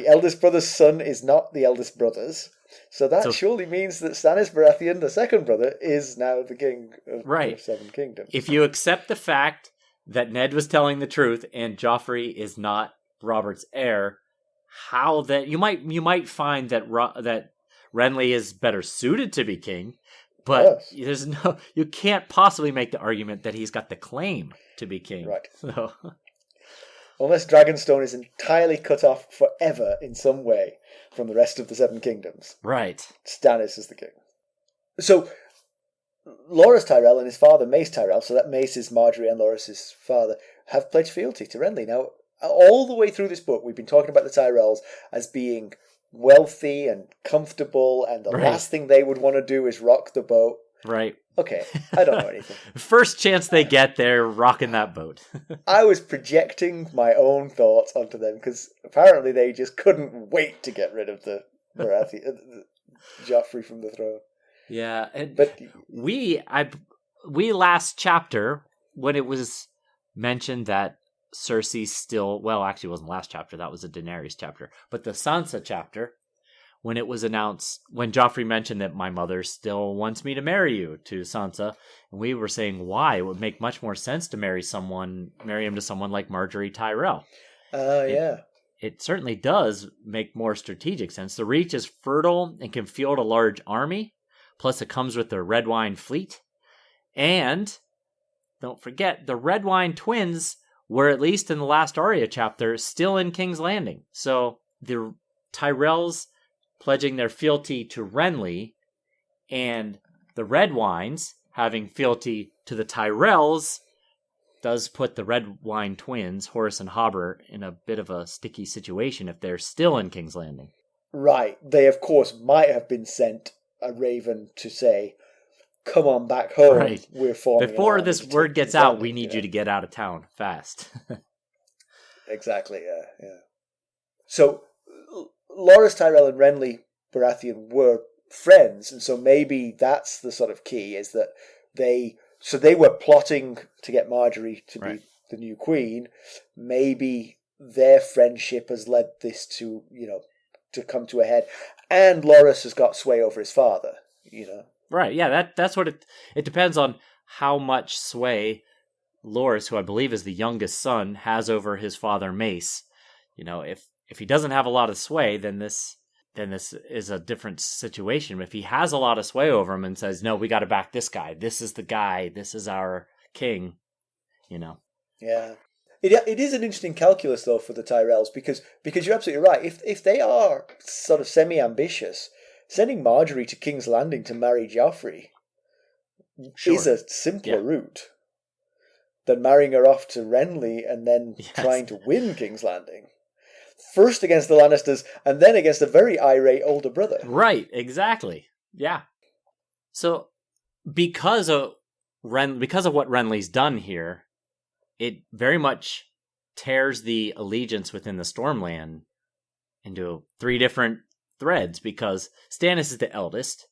eldest brother's son is not the eldest brother's. So that surely means that Stannis Baratheon, the second brother, is now the king of the Seven Kingdoms. If you accept the fact that Ned was telling the truth and Joffrey is not Robert's heir, how that you might find that that Renly is better suited to be king, but you can't possibly make the argument that he's got the claim to be king. Right. So. Unless Dragonstone is entirely cut off forever in some way from the rest of the Seven Kingdoms. Right. Stannis is the king. So, Loras Tyrell and his father, Mace Tyrell, so that Mace is Marjorie and Loras' father, have pledged fealty to Renly. Now, all the way through this book, we've been talking about the Tyrells as being wealthy and comfortable, and the last thing they would want to do is rock the boat. Right. Okay, I don't know anything. First chance they get, they're rocking that boat. I was projecting my own thoughts onto them because apparently they just couldn't wait to get rid of the Joffrey from the throne. Yeah, but we last chapter, when it was mentioned that Cersei's still, well, actually it wasn't last chapter, that was a Daenerys chapter, but the Sansa chapter, when it was announced, when Joffrey mentioned that my mother still wants me to marry you to Sansa, and we were saying why, it would make much more sense to marry him to someone like Marjorie Tyrell. It certainly does make more strategic sense. The Reach is fertile and can field a large army, plus it comes with the Redwyne fleet, and don't forget, the Redwyne twins were, at least in the last Arya chapter, still in King's Landing. So the Tyrells pledging their fealty to Renly, and the Redwynes having fealty to the Tyrells, does put the Redwyne twins, Horus and Hobber, in a bit of a sticky situation if they're still in King's Landing. Right. They, of course, might have been sent a raven to say, come on back home. Right. We're forming Before an this army word gets to out, Landing, we need you to get out of town fast. Exactly, yeah. So, Loras Tyrell and Renly Baratheon were friends, and so maybe that's the sort of key, is that they were plotting to get Marjorie to be the new queen. Maybe their friendship has led this to, to come to a head, and Loras has got sway over his father, Right, yeah, that's what it depends on how much sway Loras, who I believe is the youngest son, has over his father Mace. If he doesn't have a lot of sway, then this is a different situation. If he has a lot of sway over him and says, no, we got to back this guy. This is the guy. This is our king, Yeah. It is an interesting calculus, though, for the Tyrells, because you're absolutely right. If they are sort of semi-ambitious, sending Marjorie to King's Landing to marry Joffrey is a simpler route than marrying her off to Renly and then trying to win King's Landing. First against the Lannisters, and then against a very irate older brother. Right, exactly. Yeah. So, because of what Renly's done here, it very much tears the allegiance within the Stormland into 3 different threads, because Stannis is the eldest,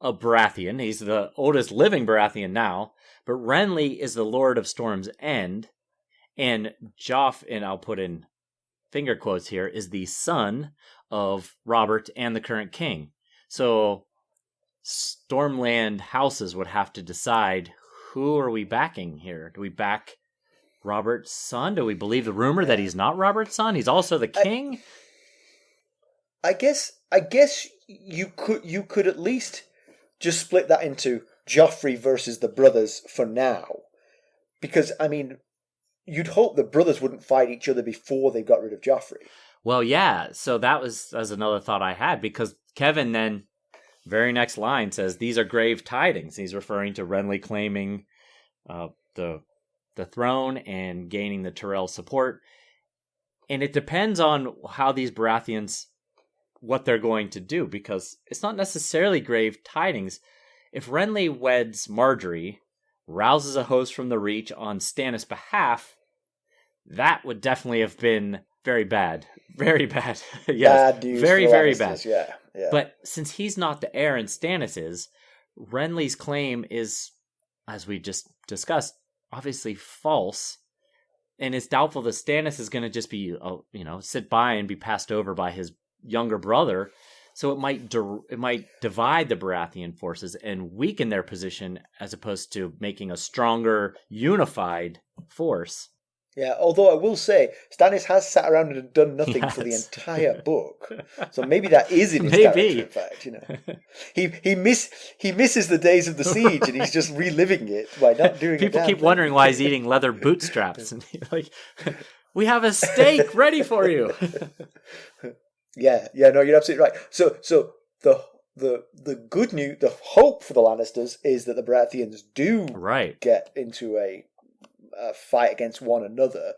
a Baratheon. He's the oldest living Baratheon now, but Renly is the Lord of Storm's End, and Joff, and I'll put in finger quotes here, is the son of Robert and the current king. So Stormland houses would have to decide, who are we backing here? Do we back Robert's son? Do we believe the rumor that he's not Robert's son? He's also the king? I guess you could at least just split that into Joffrey versus the brothers for now. Because, you'd hope the brothers wouldn't fight each other before they got rid of Joffrey. Well, yeah. So that was another thought I had, because Kevin then, very next line, says, these are grave tidings. He's referring to Renly claiming the throne and gaining the Tyrell support. And it depends on how these Baratheons, what they're going to do, because it's not necessarily grave tidings. If Renly weds Marjorie, rouses a host from the Reach on Stannis' behalf, that would definitely have been very bad. Very bad. Yes. Bad news very, for very Lannisters, bad. Yeah. But since he's not the heir and Stannis is, Renly's claim is, as we just discussed, obviously false. And it's doubtful that Stannis is going to just be, sit by and be passed over by his younger brother. So it might divide the Baratheon forces and weaken their position, as opposed to making a stronger, unified force. Yeah, although I will say, Stannis has sat around and done nothing for the entire book. So maybe that is in his character, in fact. He misses the days of the siege, and he's just reliving it by not doing it. People keep wondering why he's eating leather bootstraps. And we have a steak ready for you. Yeah, no, you're absolutely right. So the good news, the hope for the Lannisters is that the Baratheons do get into a fight against one another.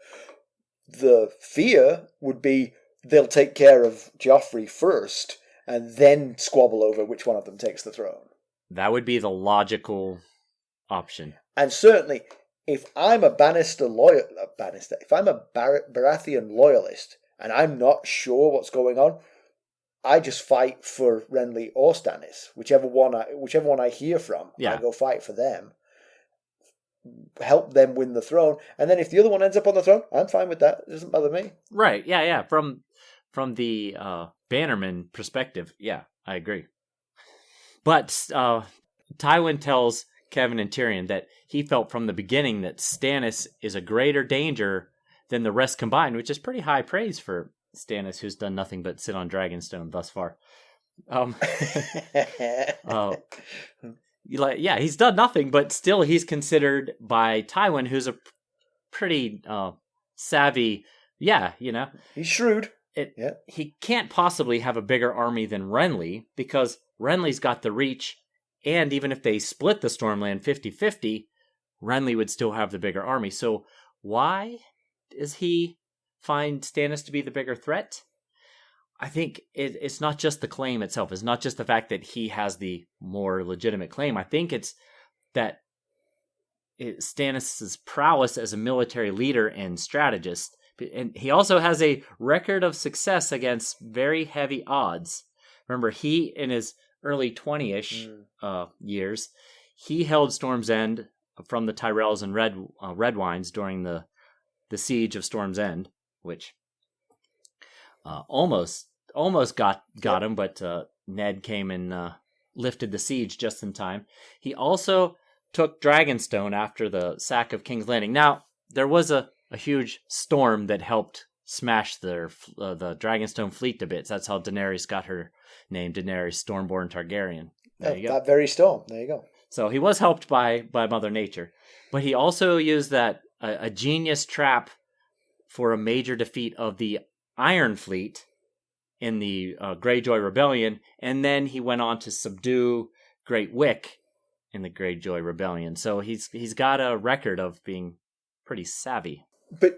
The fear would be they'll take care of Joffrey first and then squabble over which one of them takes the throne. That would be the logical option. And certainly, if I'm a if I'm a Baratheon loyalist and I'm not sure what's going on, I just fight for Renly or Stannis, whichever one I hear from. I go fight for them, help them win the throne, and then if the other one ends up on the throne, I'm fine with that. It doesn't bother me. Right? Yeah. From the Bannerman perspective, yeah, I agree. But Tywin tells Kevin and Tyrion that he felt from the beginning that Stannis is a greater danger than the rest combined, which is pretty high praise for Stannis, who's done nothing but sit on Dragonstone thus far. He's done nothing, but still he's considered by Tywin, who's a pretty savvy. Yeah, He's shrewd. He can't possibly have a bigger army than Renly, because Renly's got the reach, and even if they split the Stormland 50-50, Renly would still have the bigger army. So why does he find Stannis to be the bigger threat? I think it's not just the claim itself. It's not just the fact that he has the more legitimate claim. I think it's that Stannis' prowess as a military leader and strategist. And he also has a record of success against very heavy odds. Remember, he, in his early 20-ish years, he held Storm's End from the Tyrells and Redwynes during the siege of Storm's End, which almost got him, but Ned came and lifted the siege just in time. He also took Dragonstone after the sack of King's Landing. Now, there was a huge storm that helped smash the Dragonstone fleet to bits. That's how Daenerys got her name, Daenerys Stormborn Targaryen. There you go. That very storm. There you go. So he was helped by Mother Nature. But he also used that a genius trap for a major defeat of the Iron Fleet in the Greyjoy Rebellion, and then he went on to subdue Great Wick in the Greyjoy Rebellion. So he's got a record of being pretty savvy. But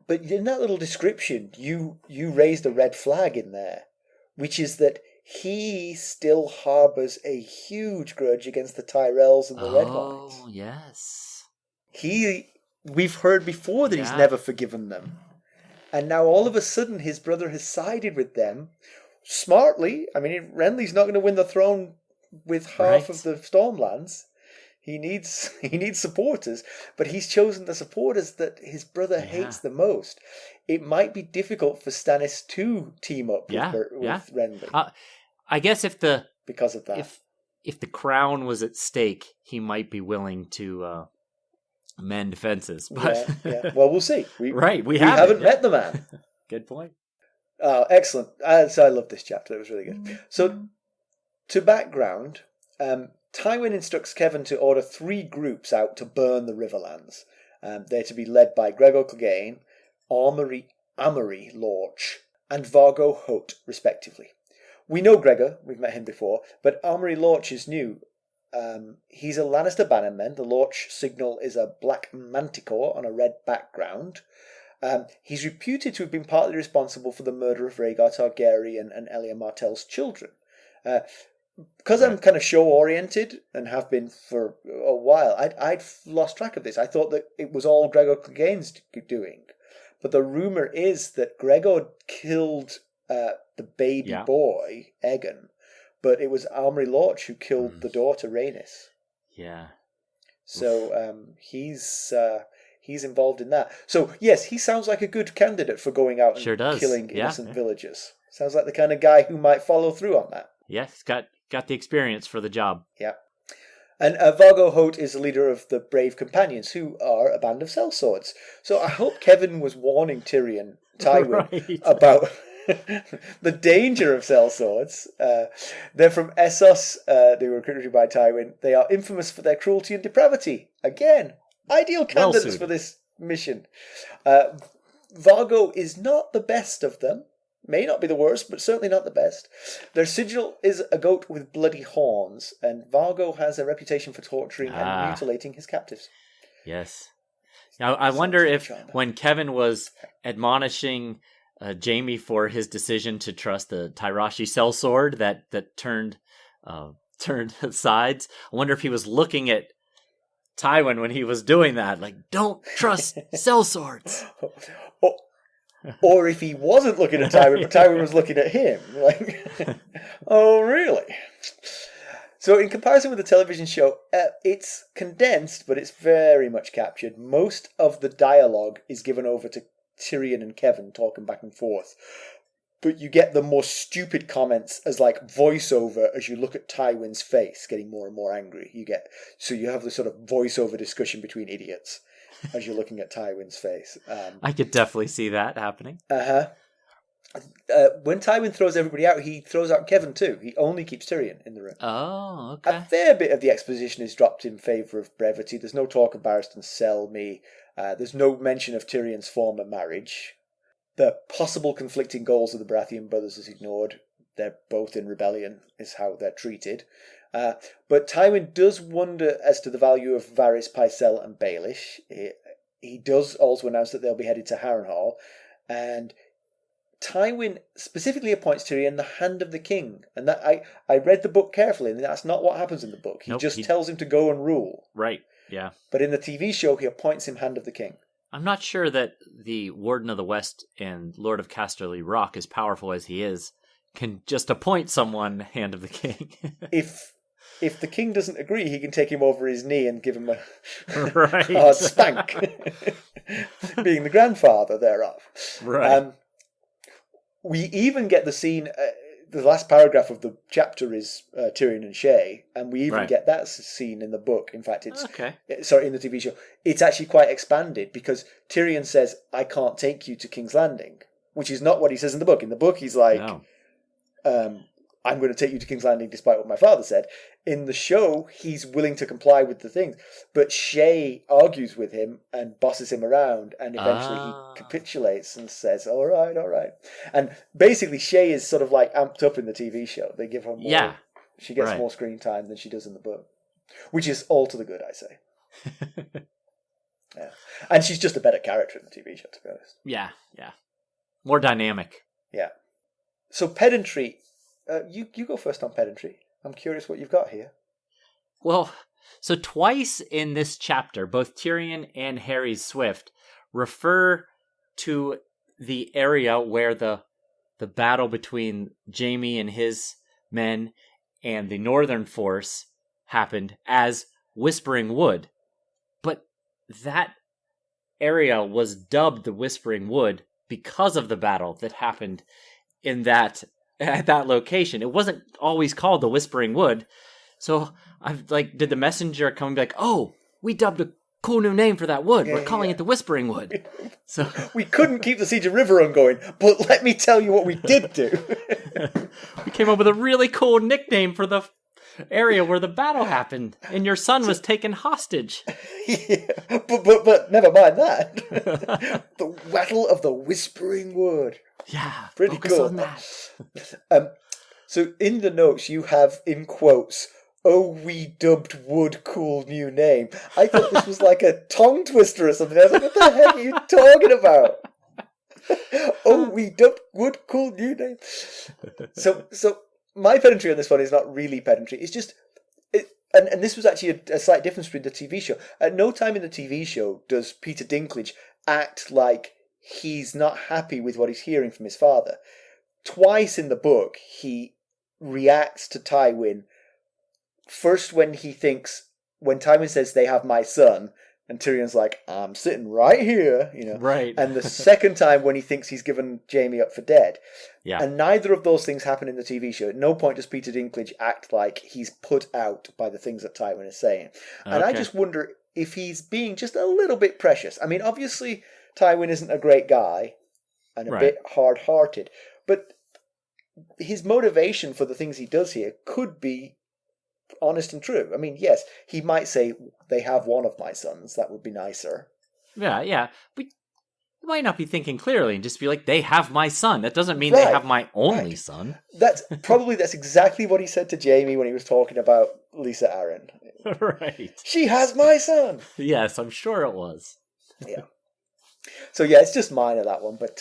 in that little description, you raised a red flag in there, which is that he still harbours a huge grudge against the Tyrells and the Redwynes. Oh, yes. We've heard before that he's never forgiven them. And now all of a sudden his brother has sided with them smartly. I mean, Renly's not going to win the throne with half of the Stormlands. He needs supporters, but he's chosen the supporters that his brother hates the most. It might be difficult for Stannis to team up with Renly. I guess because of that. If the crown was at stake, he might be willing to mend fences. But well, we'll see. We haven't met the man. Good point. Oh, excellent. So I love this chapter. It was really good. So, to background, Tywin instructs Kevan to order 3 groups out to burn the Riverlands. They're to be led by Gregor Clegane, Amory Lorch, and Vargo Hoat, respectively. We know Gregor, we've met him before, but Amory Lorch is new. He's a Lannister bannerman. The Lorch signal is a black manticore on a red background. He's reputed to have been partly responsible for the murder of Rhaegar Targaryen and Elia Martell's children. Because I'm kind of show-oriented and have been for a while, I'd lost track of this. I thought that it was all Gregor Clegane's doing. But the rumour is that Gregor killed the baby boy, Aegon, but it was Amory Lorch who killed the daughter, Rhaenys. Yeah. So he's involved in that. So, yes, he sounds like a good candidate for going out and killing innocent villagers. Sounds like the kind of guy who might follow through on that. Yeah, he's got the experience for the job. Yeah. And Vargo Hoat is the leader of the Brave Companions, who are a band of sellswords. So I hope Kevan was warning Tyrion, Tywin, about the danger of sellswords. They're from Essos. They were recruited by Tywin. They are infamous for their cruelty and depravity. Again, ideal candidates for this mission. Vargo is not the best of them. May not be the worst, but certainly not the best. Their sigil is a goat with bloody horns, and Vargo has a reputation for torturing and mutilating his captives. Yes. Now, I wonder if when Kevan was admonishing Jaime for his decision to trust the Tyrashi sellsword that turned sides, I wonder if he was looking at Tywin when he was doing that, like, don't trust sellswords. Or if he wasn't looking at Tywin, but Tywin was looking at him. Like, oh, really? So in comparison with the television show, it's condensed, but it's very much captured. Most of the dialogue is given over to Tyrion and Kevan talking back and forth. But you get the more stupid comments as like voiceover as you look at Tywin's face getting more and more angry. So you have this sort of voiceover discussion between idiots as you're looking at Tywin's face. I could definitely see that happening. When Tywin throws everybody out, he throws out Kevan too. He only keeps Tyrion in the room. Oh, okay. A fair bit of the exposition is dropped in favour of brevity. There's no talk of Barristan Selmy. There's no mention of Tyrion's former marriage. The possible conflicting goals of the Baratheon brothers is ignored. They're both in rebellion, is how they're treated. But Tywin does wonder as to the value of Varys, Pycelle, and Baelish. He does also announce that they'll be headed to Harrenhal, and Tywin specifically appoints Tyrion the Hand of the King. And that I read the book carefully, and that's not what happens in the book. He tells him to go and rule. Right, yeah. But in the TV show, he appoints him Hand of the King. I'm not sure that the Warden of the West and Lord of Casterly Rock, as powerful as he is, can just appoint someone Hand of the King. If the king doesn't agree, he can take him over his knee and give him a right. hard spank, being the grandfather thereof. Right. We even get the scene, the last paragraph of the chapter is Tyrion and Shay, and we even get that scene in the book. In fact, in the TV show. It's actually quite expanded because Tyrion says, "I can't take you to King's Landing," which is not what he says in the book. In the book, he's like, I'm going to take you to King's Landing despite what my father said. In the show, he's willing to comply with the things. But Shay argues with him and bosses him around, and eventually he capitulates and says, all right. And basically, Shay is sort of like amped up in the TV show. They give her more. Yeah. She gets more screen time than she does in the book. Which is all to the good, I say. Yeah. And she's just a better character in the TV show, to be honest. Yeah. More dynamic. Yeah. So pedantry... you go first on pedantry. I'm curious what you've got here. Well, so twice in this chapter, both Tyrion and Harry Swift refer to the area where the battle between Jaime and his men and the Northern Force happened as Whispering Wood. But that area was dubbed the Whispering Wood because of the battle that happened at that location. It wasn't always called the Whispering Wood. So I've did the messenger come and be like, oh, we dubbed a cool new name for that wood. We're calling it the Whispering Wood. So we couldn't keep the Siege of Riverrun going, but let me tell you what we did do. We came up with a really cool nickname for the area where the battle happened and your son was taken hostage. Yeah, but never mind that. The Battle of the Whispering Wood. Yeah, pretty cool. On that. So in the notes you have in quotes, "Oh, we dubbed Wood cool new name." I thought this was like a tongue twister or something. I was like, what the heck are you talking about? "Oh, we dubbed Wood cool new name." So my pedantry on this one is not really pedantry. It's just, and this was actually a slight difference between the TV show. At no time in the TV show does Peter Dinklage act like he's not happy with what he's hearing from his father. Twice in the book, he reacts to Tywin. First, when Tywin says, "They have my son," and Tyrion's like, "I'm sitting right here," Right. And the second time when he thinks he's given Jaime up for dead. Yeah. And neither of those things happen in the TV show. At no point does Peter Dinklage act like he's put out by the things that Tywin is saying. And I just wonder if he's being just a little bit precious. I mean, obviously, Tywin isn't a great guy and a bit hard-hearted, but his motivation for the things he does here could be honest and true. I mean, yes, he might say, "They have one of my sons." That would be nicer. Yeah. But you might not be thinking clearly and just be like, "They have my son." That doesn't mean they have my only son. That's exactly what he said to Jaime when he was talking about Lisa Arryn. Right. "She has my son." Yes, I'm sure it was. Yeah. So yeah, it's just minor, that one, but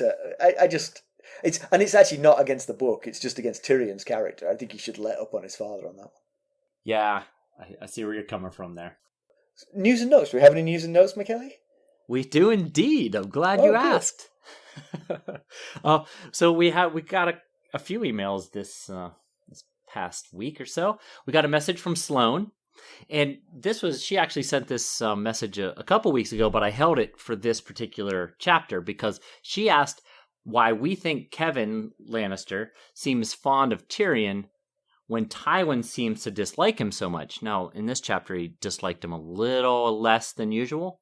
it's actually not against the book. It's just against Tyrion's character. I think he should let up on his father on that one. Yeah, I see where you're coming from there. News and notes. Do we have any news and notes, McKelly? We do indeed. I'm glad you asked. So we got a few emails this past week or so. We got a message from Sloan. And she actually sent this message a couple weeks ago, but I held it for this particular chapter because she asked why we think Kevin Lannister seems fond of Tyrion when Tywin seems to dislike him so much. Now, in this chapter, he disliked him a little less than usual.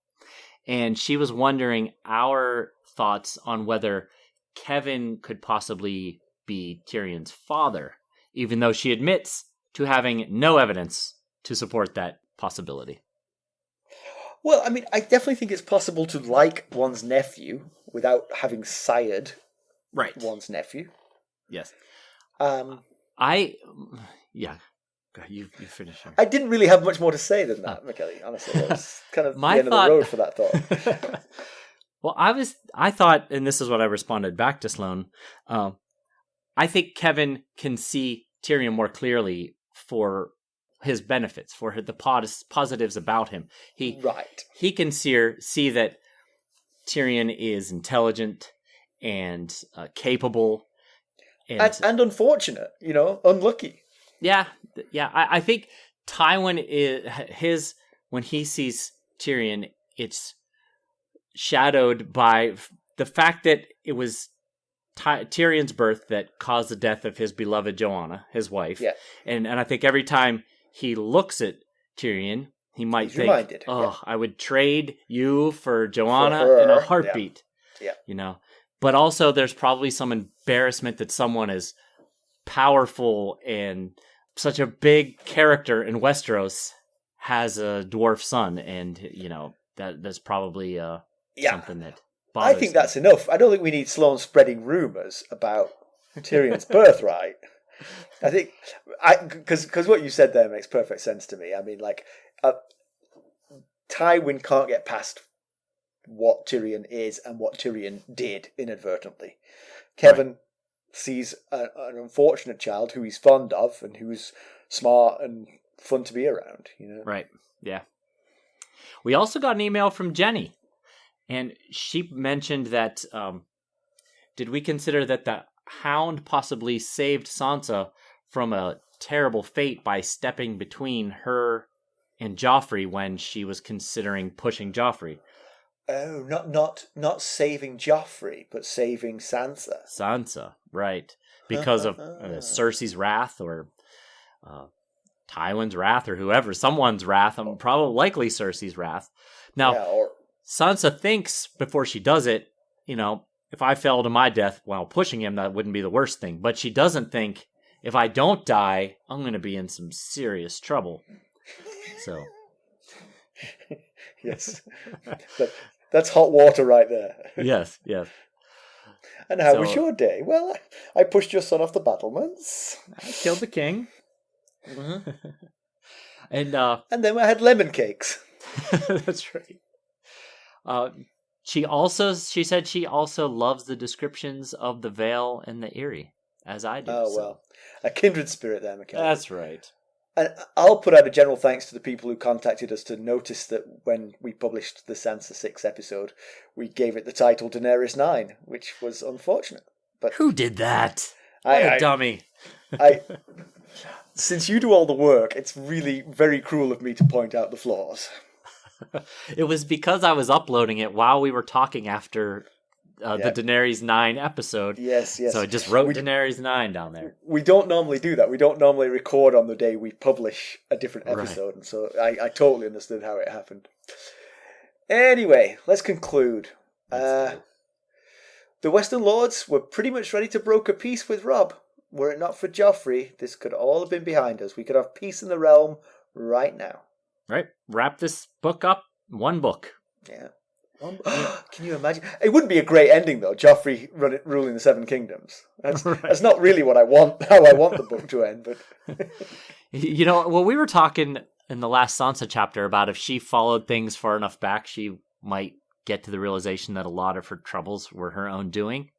And she was wondering our thoughts on whether Kevin could possibly be Tyrion's father, even though she admits to having no evidence to support that possibility. Well, I mean, I definitely think it's possible to like one's nephew without having sired one's nephew. Yes. Yeah. You finish him. I didn't really have much more to say than that, McKelly. Honestly, that was kind of the end of the road for that thought. Well, I thought, and this is what I responded back to Sloan. I think Kevin can see Tyrion more clearly for his benefits, for the positives about him. He can see that Tyrion is intelligent and capable, and unfortunate. Unlucky. Yeah. I think Tywin is when he sees Tyrion, it's shadowed by the fact that it was Tyrion's birth that caused the death of his beloved Joanna, his wife. Yeah. And I think every time he looks at Tyrion, he might think, reminded. I would trade you for Joanna in a heartbeat. Yeah. But also there's probably some embarrassment that someone as powerful and such a big character in Westeros has a dwarf son, and that's probably something that bothers I think that's enough. I don't think we need Sloane spreading rumors about Tyrion's birthright. I think because what you said there makes perfect sense to me. I mean, Tywin can't get past what Tyrion is and what Tyrion did inadvertently. Kevin sees an unfortunate child who he's fond of and who's smart and fun to be around. Right. Yeah. We also got an email from Jenny, and she mentioned that did we consider that the Hound possibly saved Sansa from a terrible fate by stepping between her and Joffrey when she was considering pushing Joffrey? Oh, not saving Joffrey, but saving Sansa. Sansa, right. Because of Cersei's wrath or Tywin's wrath or whoever. Someone's wrath. Probably likely Cersei's wrath. Now, Sansa thinks before she does it, if I fell to my death while pushing him, that wouldn't be the worst thing. But she doesn't think, if I don't die, I'm going to be in some serious trouble. So... Yes. That's hot water right there. Yes. And how was your day? Well, I pushed your son off the battlements. I killed the king. Mm-hmm. And then I had lemon cakes. That's right. She said she also loves the descriptions of the Vale and the Eyrie, as I do. Oh, well. A kindred spirit there, McKellar. That's right. And I'll put out a general thanks to the people who contacted us to notice that when we published the Sansa 6 episode, we gave it the title Daenerys 9, which was unfortunate. But who did that? What a dummy. Since you do all the work, it's really very cruel of me to point out the flaws. It was because I was uploading it while we were talking after the Daenerys 9 episode. Yes. So I just wrote Daenerys 9 down there. We don't normally do that. We don't normally record on the day we publish a different episode. Right. And so I totally understood how it happened. Anyway, let's conclude. The Western Lords were pretty much ready to broker peace with Robb. Were it not for Joffrey, this could all have been behind us. We could have peace in the realm right now. Right. Wrap this book up. One book. Yeah. Can you imagine? It wouldn't be a great ending, though. Joffrey ruling the Seven Kingdoms. That's not really what I want. How I want the book to end. But we were talking in the last Sansa chapter about if she followed things far enough back, she might get to the realization that a lot of her troubles were her own doing.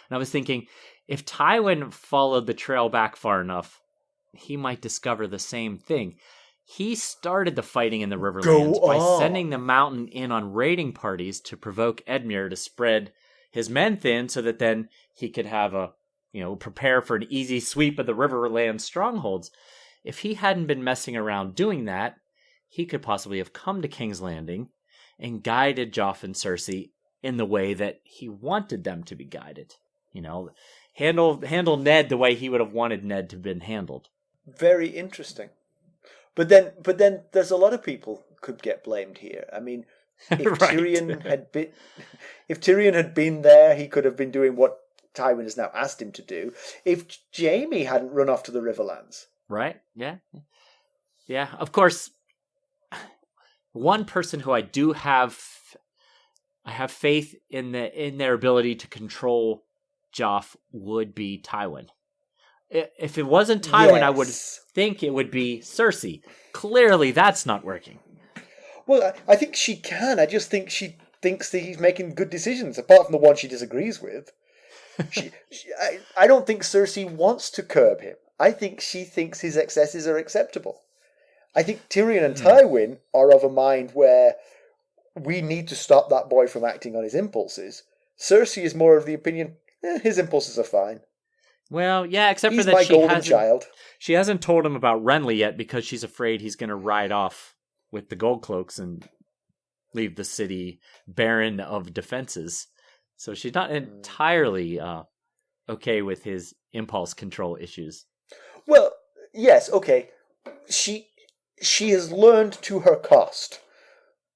And I was thinking, if Tywin followed the trail back far enough, he might discover the same thing. He started the fighting in the Riverlands by sending the Mountain in on raiding parties to provoke Edmure to spread his men thin so that then he could have prepare for an easy sweep of the Riverlands strongholds. If he hadn't been messing around doing that, he could possibly have come to King's Landing and guided Joff and Cersei in the way that he wanted them to be guided. Handle Ned the way he would have wanted Ned to have been handled. Very interesting. But then there's a lot of people could get blamed here. I mean, if Tyrion had been there, he could have been doing what Tywin has now asked him to do. If Jaime hadn't run off to the Riverlands. Right. Yeah. Yeah. Of course, one person who I have faith in their ability to control Joff would be Tywin. If it wasn't Tywin, Yes. I would think it would be Cersei. Clearly, that's not working. Well, I think she can. I just think she thinks that he's making good decisions, apart from the one she disagrees with. I don't think Cersei wants to curb him. I think she thinks his excesses are acceptable. I think Tyrion and Tywin are of a mind where we need to stop that boy from acting on his impulses. Cersei is more of the opinion, his impulses are fine. Well, yeah, except He's for that my golden child. She hasn't told him about Renly yet because she's afraid he's going to ride off with the Gold Cloaks and leave the city barren of defenses. So she's not entirely okay with his impulse control issues. Well, yes, okay. She has learned to her cost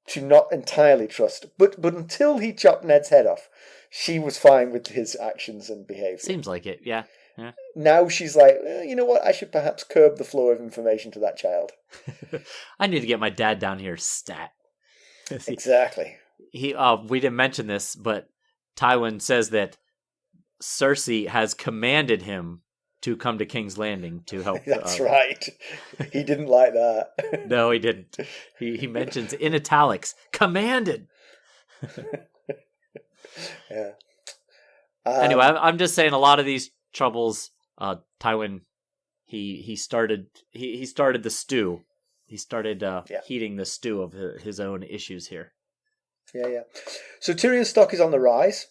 to not entirely trust. But until he chopped Ned's head off, she was fine with his actions and behaviour. Seems like it, yeah. Now she's like, you know what? I should perhaps curb the flow of information to that child. I need to get my dad down here stat. Exactly. We didn't mention this, but Tywin says that Cersei has commanded him to come to King's Landing to help. That's right. He didn't like that. No, he didn't. He mentions in italics, commanded. Yeah. Anyway, I'm just saying a lot of these troubles, Tywin, he started the stew. He started heating the stew of his own issues here. Yeah. So Tyrion's stock is on the rise,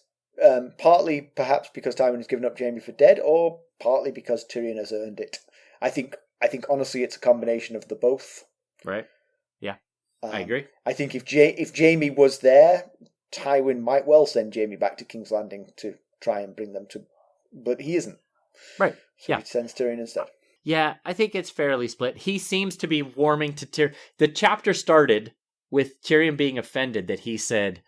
partly perhaps because Tywin has given up Jaime for dead, or partly because Tyrion has earned it. I think honestly it's a combination of the both. Right. Yeah. I agree. I think if Jaime was there, Tywin might well send Jaime back to King's Landing to try and bring them to, but he isn't. Right. So he sends Tyrion instead. Yeah, I think it's fairly split. He seems to be warming to Tyrion. The chapter started with Tyrion being offended that he said,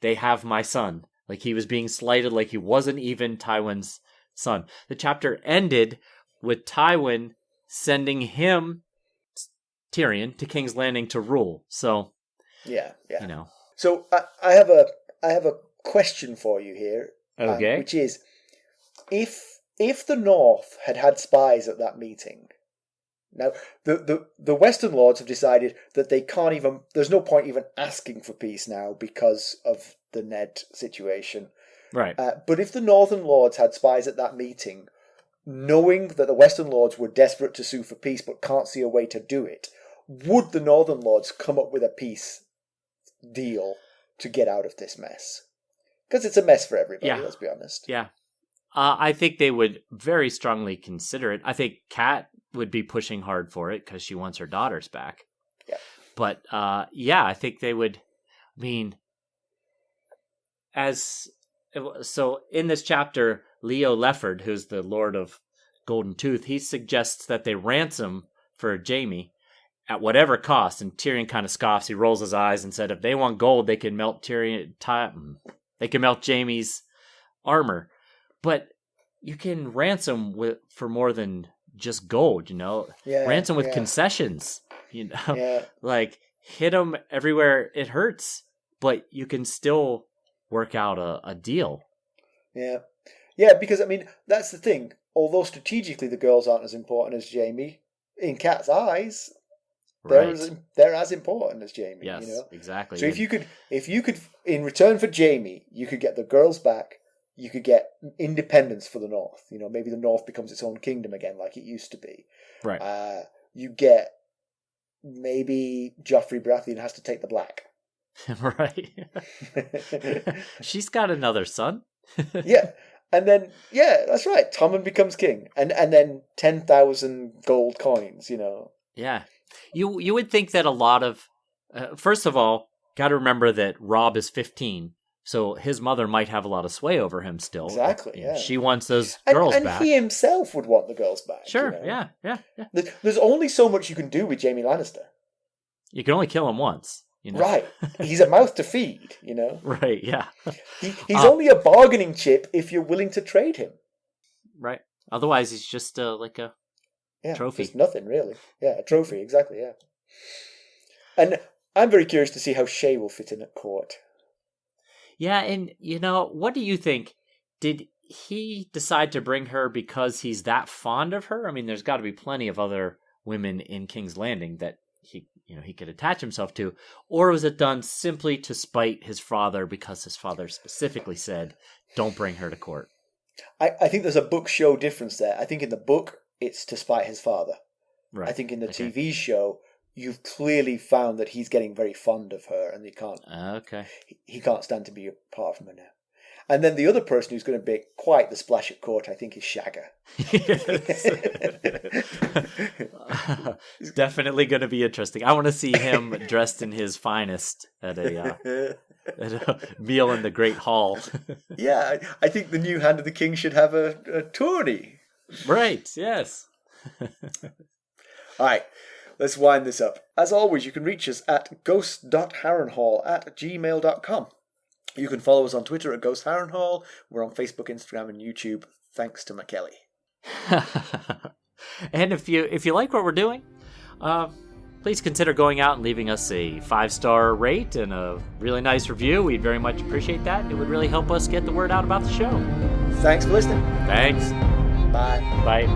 "They have my son." Like he was being slighted, like he wasn't even Tywin's son. The chapter ended with Tywin sending him, Tyrion, to King's Landing to rule. So, yeah. You know. So I have a question for you here. Okay. Which is, if the North had spies at that meeting, now the Western Lords have decided that they can't even. There's no point even asking for peace now because of the Ned situation. Right. But if the Northern Lords had spies at that meeting, knowing that the Western Lords were desperate to sue for peace but can't see a way to do it, would the Northern Lords come up with a peace deal to get out of this mess? Because it's a mess for everybody, let's be honest. Yeah. I think they would very strongly consider it. I think Kat would be pushing hard for it because she wants her daughters back. Yeah. But, I think they would, so in this chapter, Leo Lefford, who's the Lord of Golden Tooth, he suggests that they ransom for Jaime at whatever cost, and Tyrion kind of scoffs. He rolls his eyes and said, if they want gold, they can melt they can melt Jaime's armor. But you can ransom for more than just gold, ransom with concessions, like hit them everywhere it hurts, but you can still work out a deal. Yeah, because that's the thing. Although strategically the girls aren't as important as Jaime, in Kat's eyes, they're as important as Jaime. Yes, exactly. So if you could, in return for Jaime, you could get the girls back. You could get independence for the North. Maybe the North becomes its own kingdom again, like it used to be. Right. You get maybe Joffrey Baratheon has to take the Black. Right. She's got another son. Yeah. And then, that's right. Tommen becomes king. And then 10,000 gold coins, Yeah. You would think that a lot of... first of all, got to remember that Robb is 15. So his mother might have a lot of sway over him still. Exactly, yeah. She wants those girls back. And he himself would want the girls back. Sure, yeah. There's only so much you can do with Jaime Lannister. You can only kill him once. Right. He's a mouth to feed, Right, yeah. He's only a bargaining chip if you're willing to trade him. Right. Otherwise, he's just like a trophy. Just nothing, really. Yeah, a trophy, exactly, yeah. And I'm very curious to see how Shay will fit in at court. Yeah, and what do you think? Did he decide to bring her because he's that fond of her? I mean, there's got to be plenty of other women in King's Landing that he could attach himself to, or was it done simply to spite his father because his father specifically said, "Don't bring her to court"? I think there's a book show difference there. I think in the book it's to spite his father. Right. I think in the TV show you've clearly found that he's getting very fond of her, and he can't. Okay. He can't stand to be apart from her now. And then the other person who's going to be quite the splash at court, I think, is Shagger. It's definitely going to be interesting. I want to see him dressed in his finest at a meal in the Great Hall. Yeah, I think the new Hand of the King should have a tourney. Right, yes. All right, let's wind this up. As always, you can reach us at ghost.harrenhall@gmail.com. You can follow us on Twitter at Ghost Harrenhall. We're on Facebook, Instagram, and YouTube. Thanks to McKelly. And if you like what we're doing, please consider going out and leaving us a 5-star rate and a really nice review. We'd very much appreciate that. It would really help us get the word out about the show. Thanks for listening. Thanks. Bye. Bye.